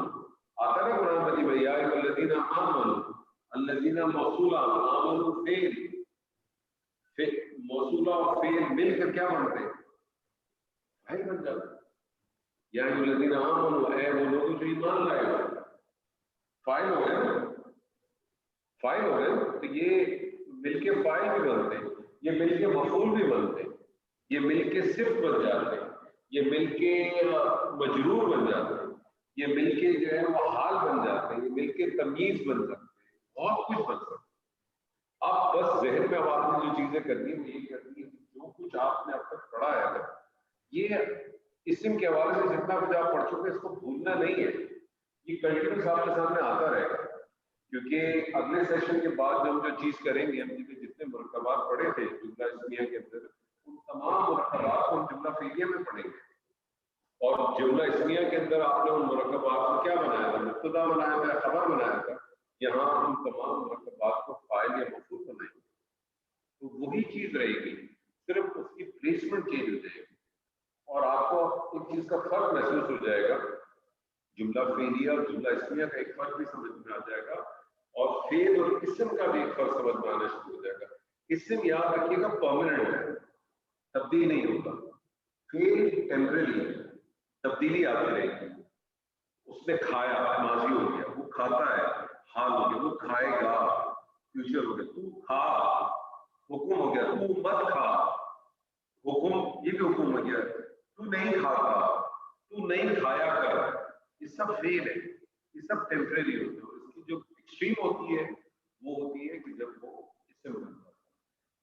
آتا ہے قرآن مجید میں, یا ایھا الذین آمنوا, الذین موصولہ, آمنوا فعل, موصولہ اور فعل مل کر کیا بنتے ہیں؟ فاعل بن جاتے ہیں. یا ایھا الذین آمنوا, اے وہ لوگ جو ایمان لائے ہو, فاعل ہو گئے, فاعل ہو گئے. تو یہ مل کے فاعل بھی بنتے ہیں, یہ مل کے مفعول بھی بنتے ہیں, یہ مل کے صفت بن جاتے ہیں, یہ مل کے مجرور بن جاتے ہیں, یہ مل کے جو ہے وہ حال بن جاتے ہیں, یہ مل کے تمییز بن جاتے ہیں, بہت کچھ بن سکتا ہے. اب بس ذہن میں اب آپ نے جو چیزیں کرنی ہے وہ یہ کرنی ہے, جو کچھ آپ نے اب تک پڑھا ہے اگر یہ اسم کے حوالے سے جتنا کچھ آپ پڑھ چکے اس کو بھولنا نہیں ہے. یہ کنٹینیوس آپ کے سامنے آتا رہے گا, کیونکہ اگلے سیشن کے بعد ہم جو چیز کریں گے, ہم جتنے مرکبات پڑھے تھے جملہ اسمیہ کے اندر, ان تمام مرکبات کو ہم جملہ فعلیہ میں پڑھیں گے. اور جملہ اسمیہ کے اندر آپ نے ان مرکبات کو کیا بنایا تھا؟ مبتدا بنایا تھا, خبر بنایا تھا. یہاں ہم تمام مرکبات کو فاعل یا مفعول بنائیں گے. وہی چیز رہے گی, صرف اس کی پلیسمنٹ چینج ہو جائے گی اور آپ کو ایک چیز کا فرق محسوس ہو جائے گا. جملہ فعلیہ اور جملہ اسمیہ کا ایک فرق بھی سمجھ میں آ جائے گا اور فعل اور اسم کا بھی ایک فرق سمجھ میں آنا شروع ہو جائے گا. اسم یاد رکھیے گا پرماننٹ ہے, تبدیل نہیں ہوتا. فعل ٹیمپریری ہے, تبدیلی آتی رہے گی. اس نے کھایا ماضی ہو گیا, وہ کھاتا ہے حال ہو گیا, وہ کھائے گا فیوچر ہو گیا. تو کھا حکم ہو گیا, تو مت کھا حکم یہ بھی حکم ہو گیا. تو نہیں کھاتا, تو نہیں کھایا کر, یہ سب فعل ہے, یہ سب ٹیمپریری ہوتے ہیں. اس کی جو ایکسٹریم ہوتی ہے وہ ہوتی ہے کہ جب وہ اس سے بدلتا ہے.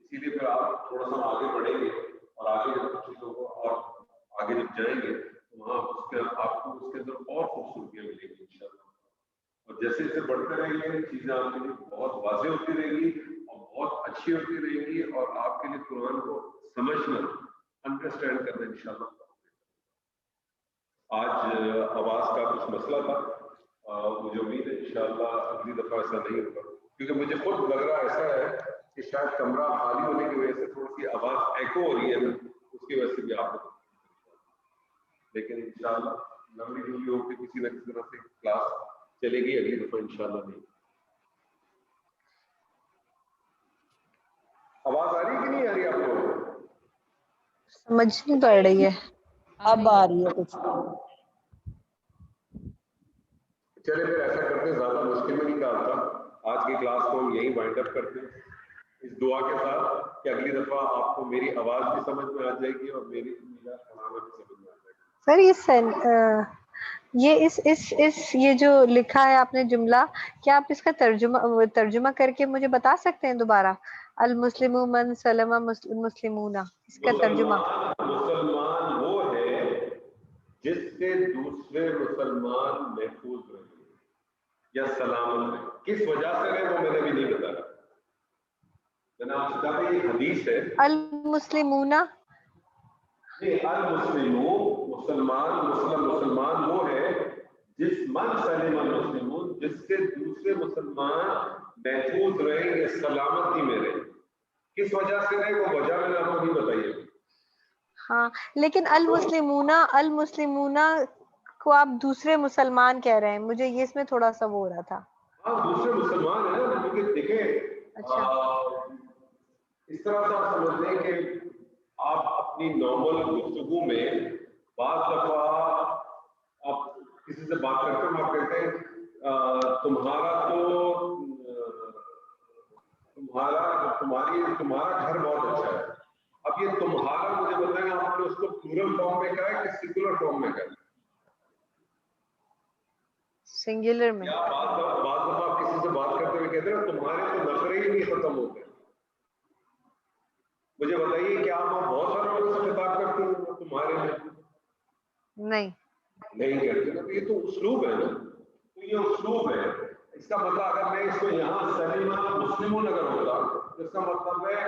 اسی لیے پھر آپ تھوڑا سا آگے بڑھیں گے اور آگے جب کچھ چیزوں کو اور آگے جب جائیں گے تو وہاں اس کے آپ کو اس کے اندر اور خوبصورتیاں ملیں گی انشاءاللہ. اور جیسے جیسے بڑھتے رہیں گے چیزیں آپ کے لیے بہت واضح ہوتی رہیں گی اور بہت اچھی ہوتی رہیں گی اور آپ کے لیے قرآن کو سمجھنا انڈرسٹینڈ کرنا انشاءاللہ. آج آواز کا کچھ مسئلہ تھا, مجھے امید ہے انشاءاللہ اگلی دفعہ ایسا نہیں ہوگا, کیونکہ مجھے خود لگ رہا ایسا ہے کہ شاید کمرہ خالی ہونے کی وجہ سے تھوڑی سی آواز ایکو ہو رہی ہے نا, اس کی وجہ سے بھی آپ کو. لیکن انشاءاللہ لمبی جملی ہو کے کسی نہ کسی طرح سے کلاس چلے گی اگلی دفعہ انشاءاللہ. نہیں آواز آ رہی کہ نہیں آ رہی آپ کو؟ سمجھ نہیں پڑ رہی ہے. اب آ رہی ہے کچھ. چلے پھر ایسا کرتے ہیں, زیادہ مشکل میں نہیں ڈالتا, آج کی کلاس کو ہم یہیں وائنڈ اپ کرتے ہیں اس دعا کے ساتھ کہ اگلی دفعہ آپ کو میری آواز بھی سمجھ میں آ جائے گی اور میرا پڑھانا بھی سمجھ میں آ جائے گا. سر یہ جو لکھا ہے آپ نے جملہ, کیا آپ اس کا ترجمہ کر کے مجھے بتا سکتے ہیں دوبارہ؟ المسلم من سلم مسلمون, اس کا ترجمہ. مسلمان وہ ہے جس سے دوسرے مسلمان محفوظ رہے یا سلامت رہے. کس وجہ سے رہے وہ میں نے بھی نہیں بتایا. میں نے آپ سے کہا یہ حدیث ہے. المسلمون مسلمان وہ ہے جس من سلم المسلمون, جس سے دوسرے مسلمان محفوظ رہے یا سلامتی میں رہے. کس وجہ سے رہے وہ وجہ میں نے آپ کو نہیں بتائی. ہاں, لیکن المسلمون کو آپ دوسرے مسلمان کہہ رہے ہیں, مجھے یہ اس میں تھوڑا سا وہ ہو رہا تھا. ہاں دوسرے مسلمان ہیں نا, کیونکہ دیکھیں اس طرح سے آپ سمجھ لیں کہ آپ اپنی نارمل گفتگو میں بعض دفعہ آپ کسی سے بات کرتے ہیں, آپ کہتے ہیں تمہارا گھر بہت اچھا ہے. اب یہ تمہارا مجھے بتائیں آپ نے اس کو پلورل فارم میں کہا ہے کہ سنگولر فارم میں کہا ہے؟ سنگولر میں. بعض دفعہ آپ کسی سے بات کرتے ہوئے کہتے ہیں تمہارے تو نخرے ہی نہیں ختم ہوتے. مجھے بتائیے کہ آپ بہت سارے لوگوں سے خطاب کرتے ہیں تمہارے نہیں کرتے نا. یہ تو اسلوب ہے نا, تو یہ اسلوب ہے. اس کا مطلب اگر میں اس کو یہاں سلیمہ مسلمون اگر ہوتا تو اس کا مطلب ہے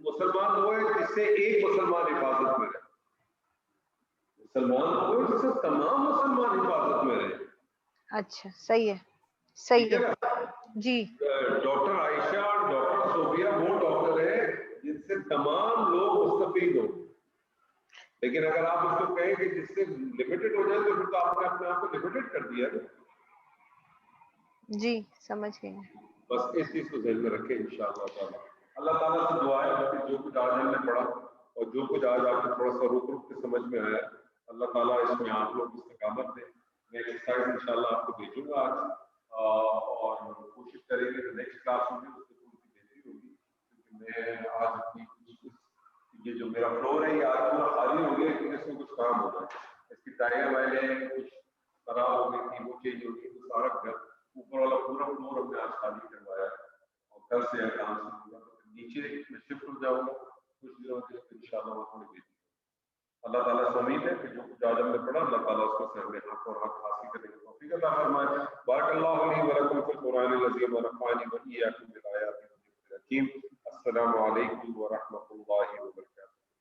مسلمان وہ ہے جس سے ایک مسلمان حفاظت میں رہے, مسلمان وہ ہے جس سے تمام مسلمان حفاظت میں رہے. اچھا صحیح ہے جی. ڈاکٹر عائشہ اور ڈاکٹر صوفیہ وہ ڈاکٹر ہے جن سے تمام لوگ مستفید ہوں. لیکن اگر آپ اس کو کہیں کہ جس سے لمیٹڈ ہو جائے تو پھر تو آپ نے اپنے آپ کو لمیٹڈ کر دیا نا. جی سمجھ گئے. بس اس چیز کو ذہن میں رکھیں انشاءاللہ تعالیٰ. اللہ تعالیٰ سے دعا ہے کہ جو کچھ آج ہم نے پڑھا اور جو کچھ آج آپ کو تھوڑا سا رک کے سمجھ میں آیا, اللہ تعالیٰ اس میں آپ لوگ استقامت دیں. میں ایکسرسائز انشاءاللہ آپ کو بھیجوں گا آج, اور کوشش کریں گے کہ نیکسٹ کلاس ہوگی اس میں تھوڑی سی بہتری ہوگی, کیونکہ میں آج اپنی یہ جو میرا فلور ہے یہ آج پورا خالی ہو گیا کیونکہ اس میں کچھ کام ہونا ہے. اس کی ٹائر وائریں کچھ خراب ہو گئی تھی, وہ چینج ہو گئی, تو سارا گھر اوپر والا پورا فلور ہم نے آج خالی کروایا اور کل سے کام شروع ہوگا. نیچے میں شفٹ ہو جاؤں گا کچھ دنوں کے ان شاء اللہ وہ تھوڑی بہتری. اللہ تعالیٰ سے امید ہے کہ جو کچھ آج ہم نے پڑھا اللہ تعالیٰ اس کو سامنے حق اور حق حاصل کرنے کی توفیق عطا فرمائے. بارک اللہ علی ولکم فی القرآن العظیم ونفعنی وإیاکم بالآیات والذکر الحکیم. السلام علیکم ورحمۃ اللہ وبرکاتہ.